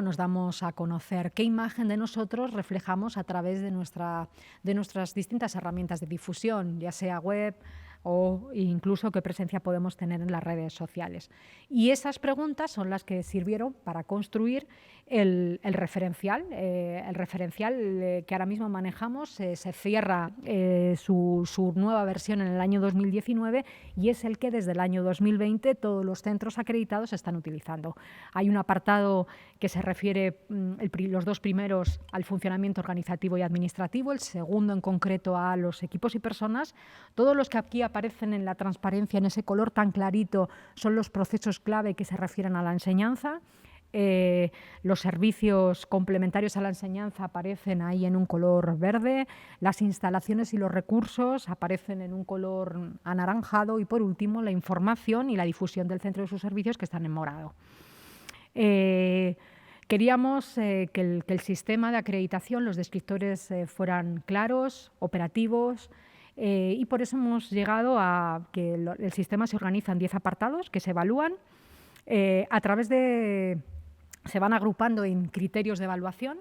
nos damos a conocer, qué imagen de nosotros reflejamos a través de nuestras distintas herramientas de difusión, ya sea web o incluso qué presencia podemos tener en las redes sociales. Y esas preguntas son las que sirvieron para construir el referencial. El referencial que ahora mismo manejamos se cierra su nueva versión en el año 2019 y es el que desde el año 2020 todos los centros acreditados están utilizando. Hay un apartado que se refiere, los dos primeros, al funcionamiento organizativo y administrativo, el segundo en concreto a los equipos y personas. Todos los que aquí aparecen en la transparencia, en ese color tan clarito, son los procesos clave que se refieren a la enseñanza. Los servicios complementarios a la enseñanza aparecen ahí en un color verde, las instalaciones y los recursos aparecen en un color anaranjado y, por último, la información y la difusión del centro y sus servicios, que están en morado. Queríamos que el sistema de acreditación, los descriptores fueran claros, operativos, y por eso hemos llegado a que el sistema se organiza en 10 apartados que se evalúan a través de... Se van agrupando en criterios de evaluación.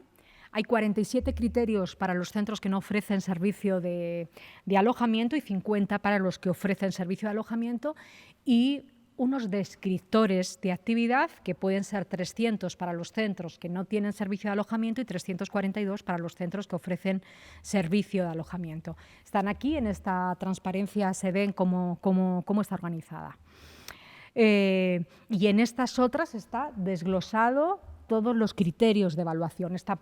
Hay 47 criterios para los centros que no ofrecen servicio de alojamiento y 50 para los que ofrecen servicio de alojamiento, y unos descriptores de actividad que pueden ser 300 para los centros que no tienen servicio de alojamiento y 342 para los centros que ofrecen servicio de alojamiento. Están aquí, en esta transparencia se ven cómo está organizada. Y en estas otras está desglosado todos los criterios de evaluación. Esta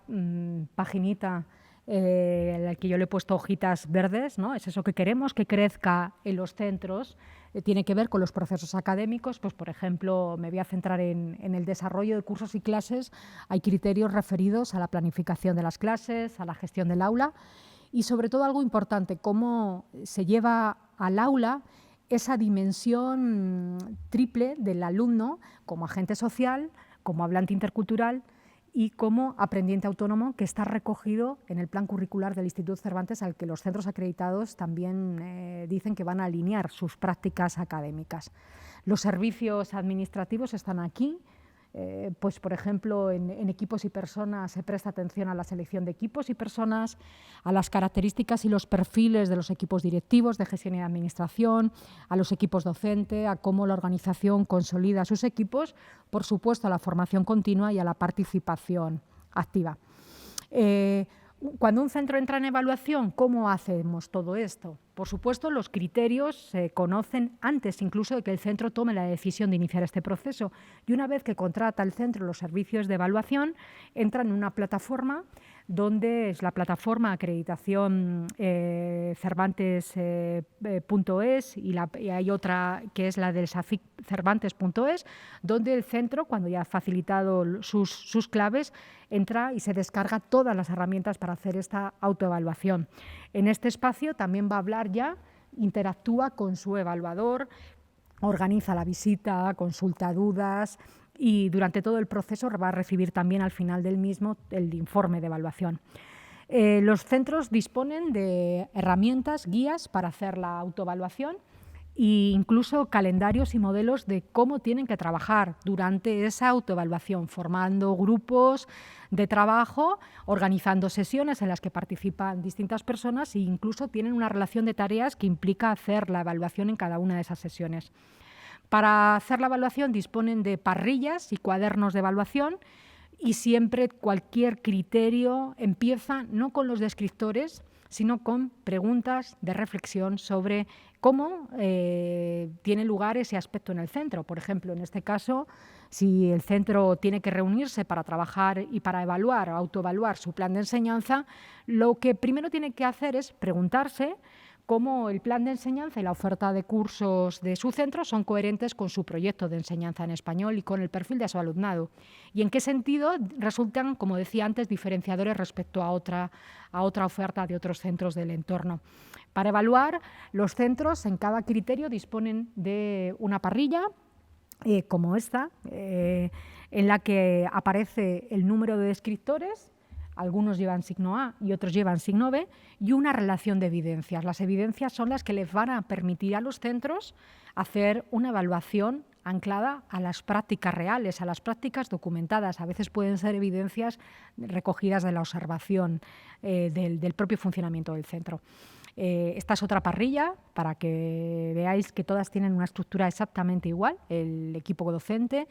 paginita en la que yo le he puesto hojitas verdes, ¿no? Es eso que queremos que crezca en los centros. Tiene que ver con los procesos académicos. Pues, por ejemplo, me voy a centrar en el desarrollo de cursos y clases. Hay criterios referidos a la planificación de las clases, a la gestión del aula y, sobre todo, algo importante, cómo se lleva al aula esa dimensión triple del alumno como agente social, como hablante intercultural y como aprendiente autónomo, que está recogido en el plan curricular del Instituto Cervantes, al que los centros acreditados también dicen que van a alinear sus prácticas académicas. Los servicios administrativos están aquí. Pues, por ejemplo, en equipos y personas se presta atención a la selección de equipos y personas, a las características y los perfiles de los equipos directivos de gestión y de administración, a los equipos docentes, a cómo la organización consolida sus equipos, por supuesto a la formación continua y a la participación activa. Cuando un centro entra en evaluación, ¿cómo hacemos todo esto? Por supuesto, los criterios se conocen antes incluso de que el centro tome la decisión de iniciar este proceso. Y una vez que contrata el centro los servicios de evaluación, entran en una plataforma donde es la plataforma acreditación cervantes.es y hay otra que es la del SAFIC cervantes.es, donde el centro, cuando ya ha facilitado sus claves, entra y se descarga todas las herramientas para hacer esta autoevaluación. En este espacio también va a hablar ya, interactúa con su evaluador, organiza la visita, consulta dudas y durante todo el proceso va a recibir también al final del mismo el informe de evaluación. Los centros disponen de herramientas, guías para hacer la autoevaluación e incluso calendarios y modelos de cómo tienen que trabajar durante esa autoevaluación, formando grupos de trabajo, organizando sesiones en las que participan distintas personas e incluso tienen una relación de tareas que implica hacer la evaluación en cada una de esas sesiones. Para hacer la evaluación disponen de parrillas y cuadernos de evaluación y siempre cualquier criterio empieza no con los descriptores, sino con preguntas de reflexión sobre cómo tiene lugar ese aspecto en el centro. Por ejemplo, en este caso, si el centro tiene que reunirse para trabajar y para evaluar o autoevaluar su plan de enseñanza, lo que primero tiene que hacer es preguntarse cómo el plan de enseñanza y la oferta de cursos de su centro son coherentes con su proyecto de enseñanza en español y con el perfil de su alumnado, y en qué sentido resultan, como decía antes, diferenciadores respecto a otra oferta de otros centros del entorno. Para evaluar, los centros en cada criterio disponen de una parrilla como esta, en la que aparece el número de descriptores. Algunos llevan signo A y otros llevan signo B, y una relación de evidencias. Las evidencias son las que les van a permitir a los centros hacer una evaluación anclada a las prácticas reales, a las prácticas documentadas. A veces pueden ser evidencias recogidas de la observación del propio funcionamiento del centro. Esta es otra parrilla para que veáis que todas tienen una estructura exactamente igual. El equipo docente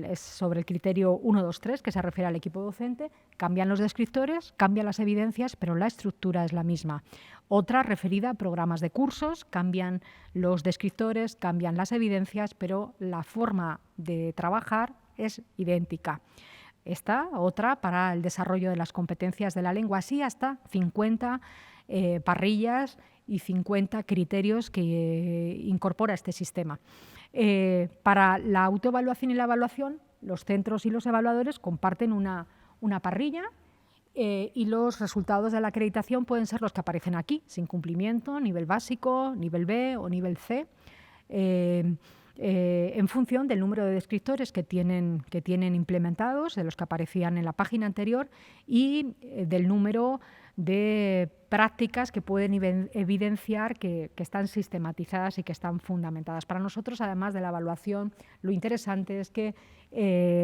es sobre el criterio 1, 2, 3, que se refiere al equipo docente. Cambian los descriptores, cambian las evidencias, pero la estructura es la misma. Otra referida a programas de cursos, cambian los descriptores, cambian las evidencias, pero la forma de trabajar es idéntica. Esta, otra, para el desarrollo de las competencias de la lengua, así hasta 50 parrillas y 50 criterios que incorpora este sistema. Para la autoevaluación y la evaluación, los centros y los evaluadores comparten una parrilla y los resultados de la acreditación pueden ser los que aparecen aquí, sin cumplimiento, nivel básico, nivel B o nivel C, en función del número de descriptores que tienen implementados, de los que aparecían en la página anterior, y del número de prácticas que pueden evidenciar que están sistematizadas y que están fundamentadas. Para nosotros, además de la evaluación, lo interesante es que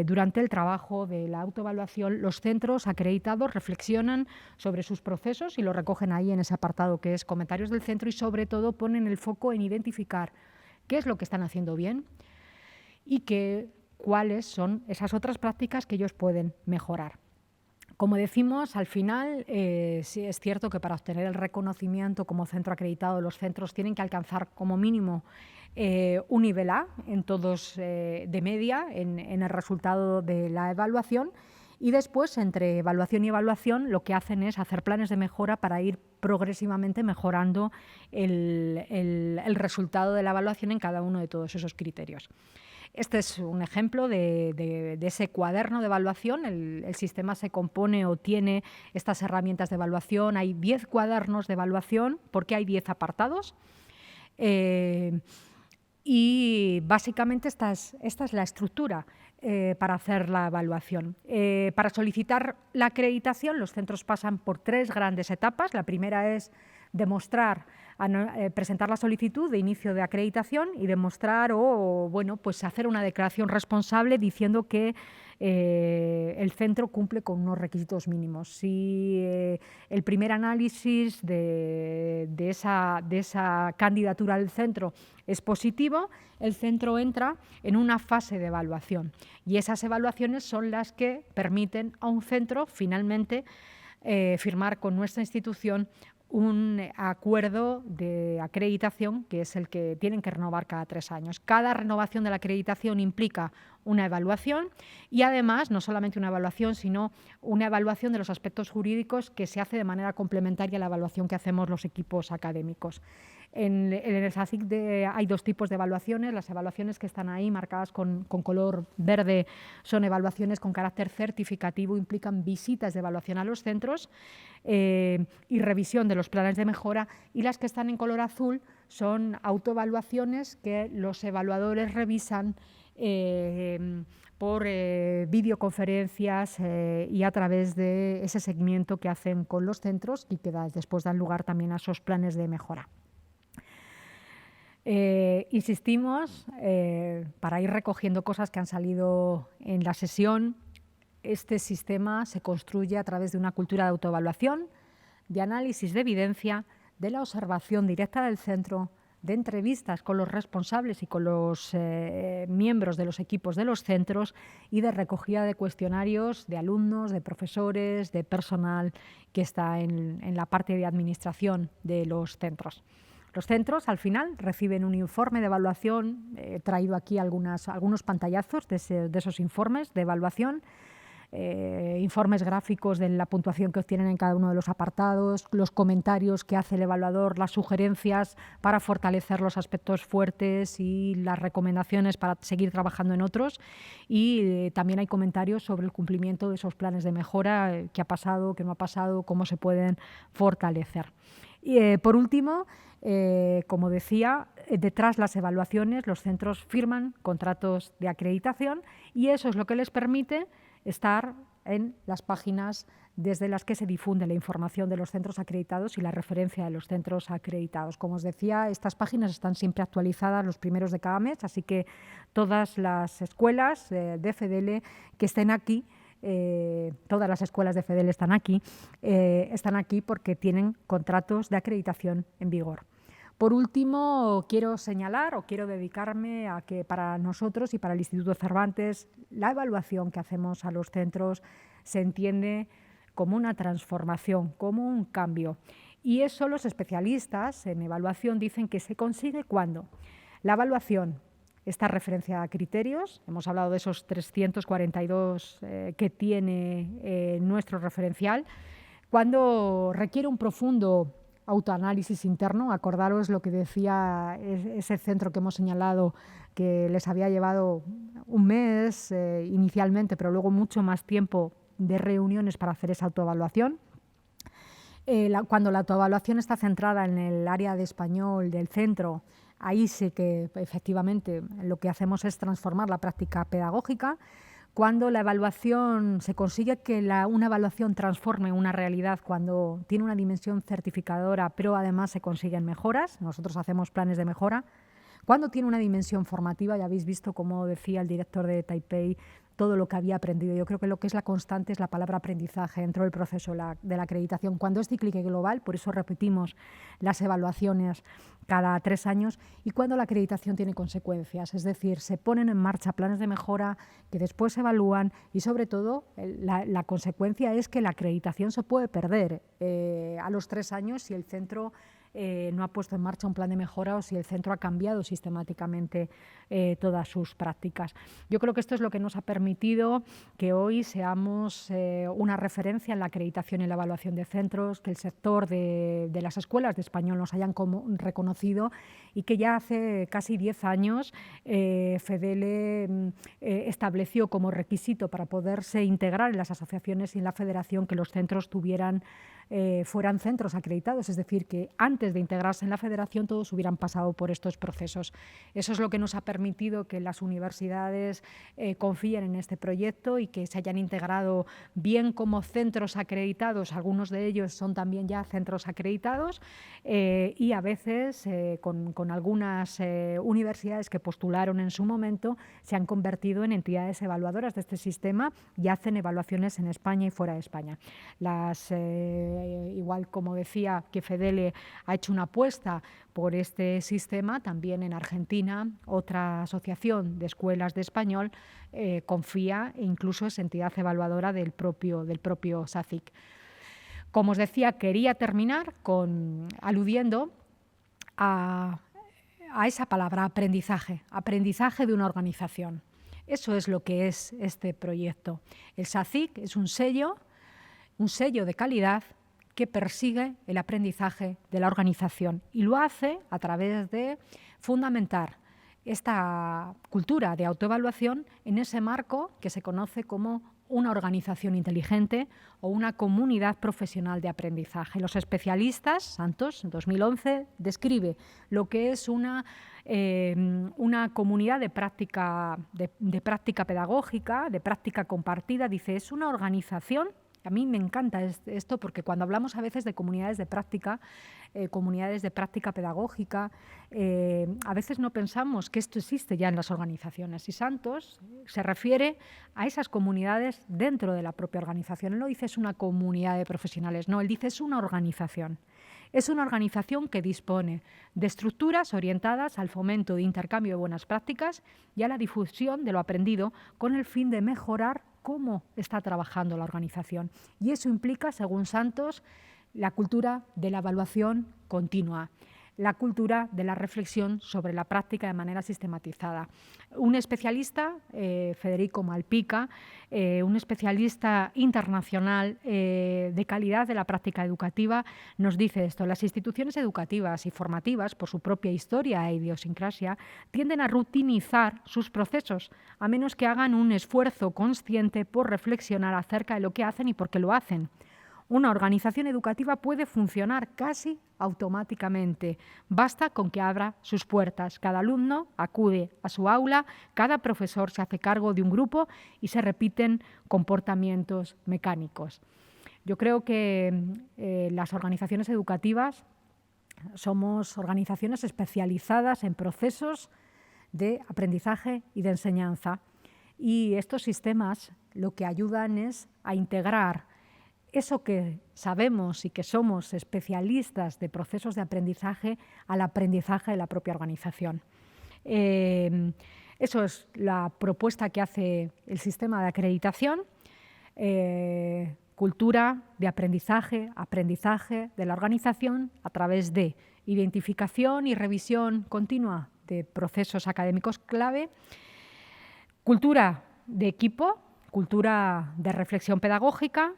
durante el trabajo de la autoevaluación, los centros acreditados reflexionan sobre sus procesos y lo recogen ahí en ese apartado que es comentarios del centro, y sobre todo ponen el foco en identificar qué es lo que están haciendo bien y cuáles son esas otras prácticas que ellos pueden mejorar. Como decimos, al final sí es cierto que para obtener el reconocimiento como centro acreditado, los centros tienen que alcanzar como mínimo un nivel A en todos de media en el resultado de la evaluación, y después, entre evaluación y evaluación, lo que hacen es hacer planes de mejora para ir progresivamente mejorando el resultado de la evaluación en cada uno de todos esos criterios. Este es un ejemplo de ese cuaderno de evaluación. El sistema se compone o tiene estas herramientas de evaluación. Hay 10 cuadernos de evaluación porque hay 10 apartados. Y básicamente esta es la estructura para hacer la evaluación. Para solicitar la acreditación, los centros pasan por 3 grandes etapas. La primera es presentar la solicitud de inicio de acreditación y demostrar pues hacer una declaración responsable diciendo que el centro cumple con unos requisitos mínimos. Si el primer análisis de esa candidatura del centro es positivo, el centro entra en una fase de evaluación, y esas evaluaciones son las que permiten a un centro finalmente firmar con nuestra institución un acuerdo de acreditación, que es el que tienen que renovar cada 3 años. Cada renovación de la acreditación implica una evaluación, y además no solamente una evaluación, sino una evaluación de los aspectos jurídicos que se hace de manera complementaria a la evaluación que hacemos los equipos académicos. En el SACIC hay 2 tipos de evaluaciones. Las evaluaciones que están ahí marcadas con color verde son evaluaciones con carácter certificativo, implican visitas de evaluación a los centros y revisión de los planes de mejora, y las que están en color azul son autoevaluaciones que los evaluadores revisan por videoconferencias y a través de ese seguimiento que hacen con los centros y que después dan lugar también a esos planes de mejora. Insistimos, para ir recogiendo cosas que han salido en la sesión, este sistema se construye a través de una cultura de autoevaluación, de análisis de evidencia, de la observación directa del centro, de entrevistas con los responsables y con los miembros de los equipos de los centros, y de recogida de cuestionarios de alumnos, de profesores, de personal que está en la parte de administración de los centros. Los centros, al final, reciben un informe de evaluación. He traído aquí algunos pantallazos de esos informes de evaluación. informes gráficos de la puntuación que obtienen en cada uno de los apartados, los comentarios que hace el evaluador, las sugerencias para fortalecer los aspectos fuertes y las recomendaciones para seguir trabajando en otros. Y también hay comentarios sobre el cumplimiento de esos planes de mejora, qué ha pasado, qué no ha pasado, cómo se pueden fortalecer. Y, por último, como decía, detrás las evaluaciones, los centros firman contratos de acreditación y eso es lo que les permite estar en las páginas desde las que se difunde la información de los centros acreditados y la referencia de los centros acreditados. Como os decía, estas páginas están siempre actualizadas los primeros de cada mes, así que todas las escuelas de FEDELE que estén aquí, todas las escuelas de FEDELE están aquí porque tienen contratos de acreditación en vigor. Por último, quiero señalar o quiero dedicarme a que para nosotros y para el Instituto Cervantes la evaluación que hacemos a los centros se entiende como una transformación, como un cambio. Y eso los especialistas en evaluación dicen que se consigue cuando la evaluación está referenciada a criterios, hemos hablado de esos 342 que tiene nuestro referencial, cuando requiere un profundo autoanálisis interno. Acordaros lo que decía ese centro que hemos señalado, que les había llevado un mes inicialmente, pero luego mucho más tiempo de reuniones para hacer esa autoevaluación. Cuando la autoevaluación está centrada en el área de español del centro, ahí sí que efectivamente lo que hacemos es transformar la práctica pedagógica. Cuando la evaluación se consigue que una evaluación transforme una realidad, cuando tiene una dimensión certificadora, pero además se consiguen mejoras, nosotros hacemos planes de mejora. Cuando tiene una dimensión formativa, ya habéis visto, como decía el director de Taipei, todo lo que había aprendido. Yo creo que lo que es la constante es la palabra aprendizaje dentro del proceso de la acreditación. Cuando es cíclica y global, por eso repetimos las evaluaciones cada 3 años, y cuando la acreditación tiene consecuencias, es decir, se ponen en marcha planes de mejora que después se evalúan y, sobre todo, la consecuencia es que la acreditación se puede perder a los 3 años si el centro no ha puesto en marcha un plan de mejora o si el centro ha cambiado sistemáticamente todas sus prácticas. Yo creo que esto es lo que nos ha permitido que hoy seamos una referencia en la acreditación y la evaluación de centros, que el sector de las escuelas de español nos hayan reconocido y que ya hace casi 10 años FEDELE estableció como requisito para poderse integrar en las asociaciones y en la federación que los centros fueran centros acreditados, es decir, que antes de integrarse en la federación todos hubieran pasado por estos procesos. Eso es lo que nos ha permitido que las universidades confíen en este proyecto y que se hayan integrado bien como centros acreditados. Algunos de ellos son también ya centros acreditados y a veces con algunas universidades que postularon en su momento se han convertido en entidades evaluadoras de este sistema y hacen evaluaciones en España y fuera de España. Igual como decía que FEDELE ha hecho una apuesta por este sistema, también en Argentina otra asociación de escuelas de español confía e incluso es entidad evaluadora del propio SACIC. Como os decía, quería terminar aludiendo a esa palabra, aprendizaje de una organización. Eso es lo que es este proyecto. El SACIC es un sello de calidad que persigue el aprendizaje de la organización y lo hace a través de fundamentar esta cultura de autoevaluación en ese marco que se conoce como una organización inteligente o una comunidad profesional de aprendizaje. Los especialistas, Santos, en 2011, describe lo que es una comunidad de práctica pedagógica, de práctica compartida. Dice, es una organización. A mí me encanta esto porque cuando hablamos a veces de comunidades de práctica pedagógica, a veces no pensamos que esto existe ya en las organizaciones. Y Santos se refiere a esas comunidades dentro de la propia organización. Él no dice es una comunidad de profesionales, no, él dice es una organización. Es una organización que dispone de estructuras orientadas al fomento de intercambio de buenas prácticas y a la difusión de lo aprendido con el fin de mejorar cómo está trabajando la organización. Y eso implica, según Santos, la cultura de la evaluación continua. la cultura de la reflexión sobre la práctica de manera sistematizada. Un especialista, Federico Malpica, un especialista internacional de calidad de la práctica educativa, nos dice esto: las instituciones educativas y formativas, por su propia historia e idiosincrasia, tienden a rutinizar sus procesos, a menos que hagan un esfuerzo consciente por reflexionar acerca de lo que hacen y por qué lo hacen. Una organización educativa puede funcionar casi automáticamente. Basta con que abra sus puertas. Cada alumno acude a su aula, cada profesor se hace cargo de un grupo y se repiten comportamientos mecánicos. Yo creo que las organizaciones educativas somos organizaciones especializadas en procesos de aprendizaje y de enseñanza. Y estos sistemas lo que ayudan es a integrar eso que sabemos y que somos especialistas de procesos de aprendizaje al aprendizaje de la propia organización. Eso es la propuesta que hace el sistema de acreditación, cultura de aprendizaje, aprendizaje de la organización a través de identificación y revisión continua de procesos académicos clave, cultura de equipo, cultura de reflexión pedagógica,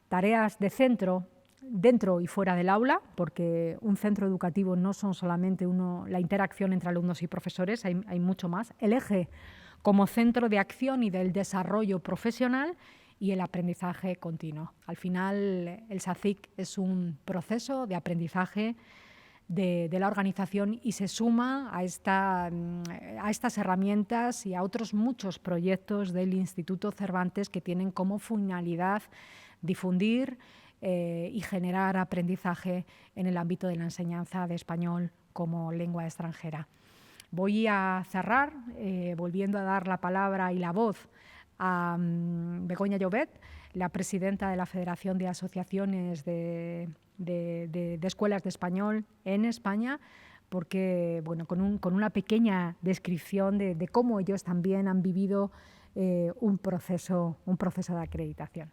tareas de centro dentro y fuera del aula, porque un centro educativo no son solamente la interacción entre alumnos y profesores, hay mucho más. El eje como centro de acción y del desarrollo profesional y el aprendizaje continuo. Al final, el SACIC es un proceso de aprendizaje de la organización y se suma a estas herramientas y a otros muchos proyectos del Instituto Cervantes que tienen como finalidad difundir y generar aprendizaje en el ámbito de la enseñanza de español como lengua extranjera. Voy a cerrar volviendo a dar la palabra y la voz a Begoña Llobet, la presidenta de la Federación de Asociaciones de Escuelas de Español en España, porque bueno, con una pequeña descripción de cómo ellos también han vivido un proceso de acreditación.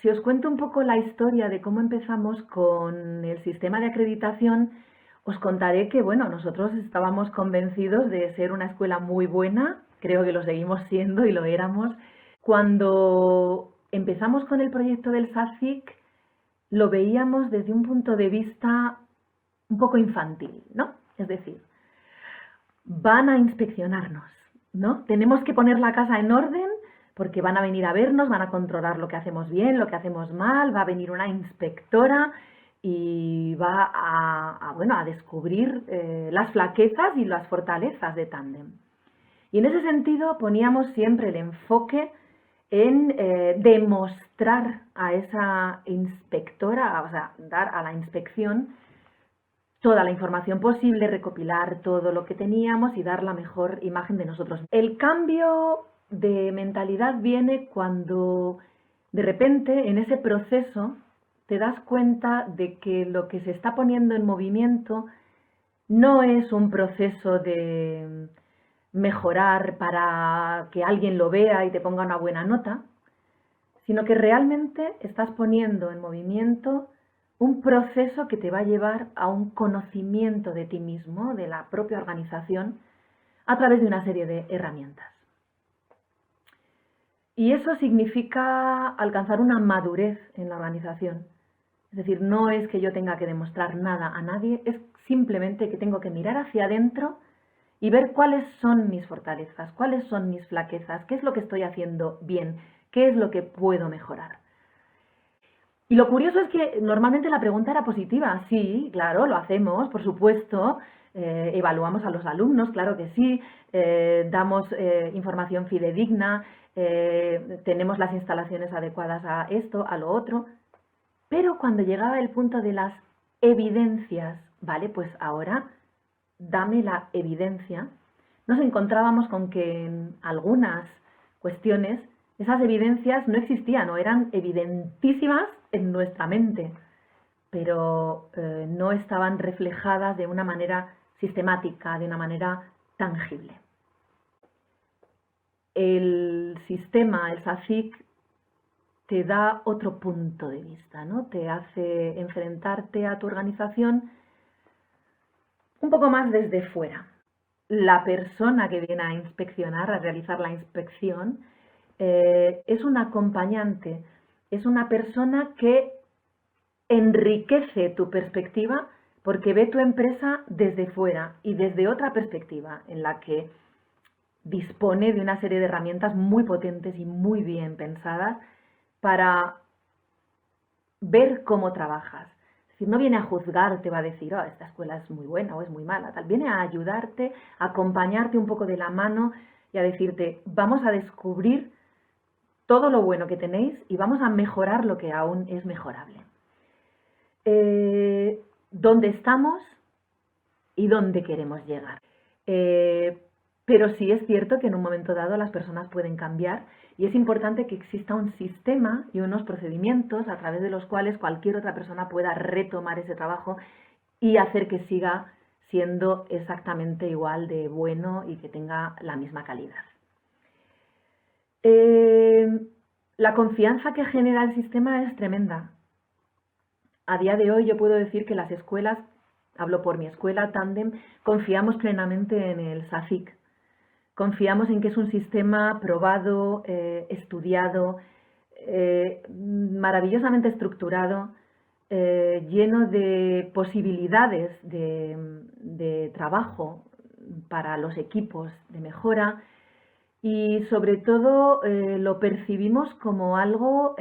Si os cuento un poco la historia de cómo empezamos con el sistema de acreditación, os contaré que bueno, nosotros estábamos convencidos de ser una escuela muy buena, creo que lo seguimos siendo y lo éramos. Cuando empezamos con el proyecto del SACIC, lo veíamos desde un punto de vista un poco infantil, ¿no? Es decir, van a inspeccionarnos, ¿no? Tenemos que poner la casa en orden porque van a venir a vernos, van a controlar lo que hacemos bien, lo que hacemos mal, va a venir una inspectora y va a descubrir las flaquezas y las fortalezas de Tandem. Y en ese sentido poníamos siempre el enfoque en demostrar a esa inspectora, o sea, dar a la inspección toda la información posible, recopilar todo lo que teníamos y dar la mejor imagen de nosotros. El cambio de mentalidad viene cuando de repente en ese proceso te das cuenta de que lo que se está poniendo en movimiento no es un proceso de mejorar para que alguien lo vea y te ponga una buena nota, sino que realmente estás poniendo en movimiento un proceso que te va a llevar a un conocimiento de ti mismo, de la propia organización, a través de una serie de herramientas. Y eso significa alcanzar una madurez en la organización. Es decir, no es que yo tenga que demostrar nada a nadie, es simplemente que tengo que mirar hacia adentro y ver cuáles son mis fortalezas, cuáles son mis flaquezas, qué es lo que estoy haciendo bien, qué es lo que puedo mejorar. Y lo curioso es que normalmente la pregunta era positiva. Sí, claro, lo hacemos, por supuesto, evaluamos a los alumnos, claro que sí, damos información fidedigna, tenemos las instalaciones adecuadas a esto, a lo otro, pero cuando llegaba el punto de las evidencias, vale, pues ahora dame la evidencia, nos encontrábamos con que en algunas cuestiones esas evidencias no existían o eran evidentísimas en nuestra mente, pero no estaban reflejadas de una manera sistemática, de una manera tangible. El sistema, el SACIC, te da otro punto de vista, ¿no? Te hace enfrentarte a tu organización un poco más desde fuera. La persona que viene a inspeccionar, a realizar la inspección, es un acompañante, es una persona que enriquece tu perspectiva porque ve tu empresa desde fuera y desde otra perspectiva en la que dispone de una serie de herramientas muy potentes y muy bien pensadas para ver cómo trabajas. Es decir, no viene a juzgarte, va a decir, oh, esta escuela es muy buena o es muy mala, tal. Viene a ayudarte, a acompañarte un poco de la mano y a decirte, vamos a descubrir todo lo bueno que tenéis y vamos a mejorar lo que aún es mejorable. ¿Dónde estamos y dónde queremos llegar? Pero sí es cierto que en un momento dado las personas pueden cambiar y es importante que exista un sistema y unos procedimientos a través de los cuales cualquier otra persona pueda retomar ese trabajo y hacer que siga siendo exactamente igual de bueno y que tenga la misma calidad. La confianza que genera el sistema es tremenda. A día de hoy yo puedo decir que las escuelas, hablo por mi escuela, Tandem, confiamos plenamente en el SACIC. Confiamos en que es un sistema probado, estudiado, maravillosamente estructurado, lleno de posibilidades de trabajo para los equipos de mejora y sobre todo lo percibimos como algo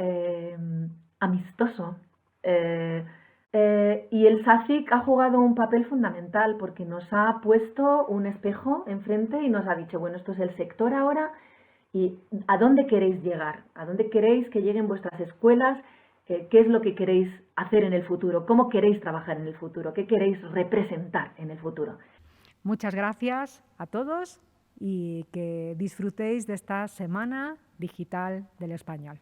amistoso. Y el SACIC ha jugado un papel fundamental porque nos ha puesto un espejo enfrente y nos ha dicho, bueno, esto es el sector ahora y ¿a dónde queréis llegar? ¿A dónde queréis que lleguen vuestras escuelas? ¿Qué es lo que queréis hacer en el futuro? ¿Cómo queréis trabajar en el futuro? ¿Qué queréis representar en el futuro? Muchas gracias a todos y que disfrutéis de esta Semana Digital del Español.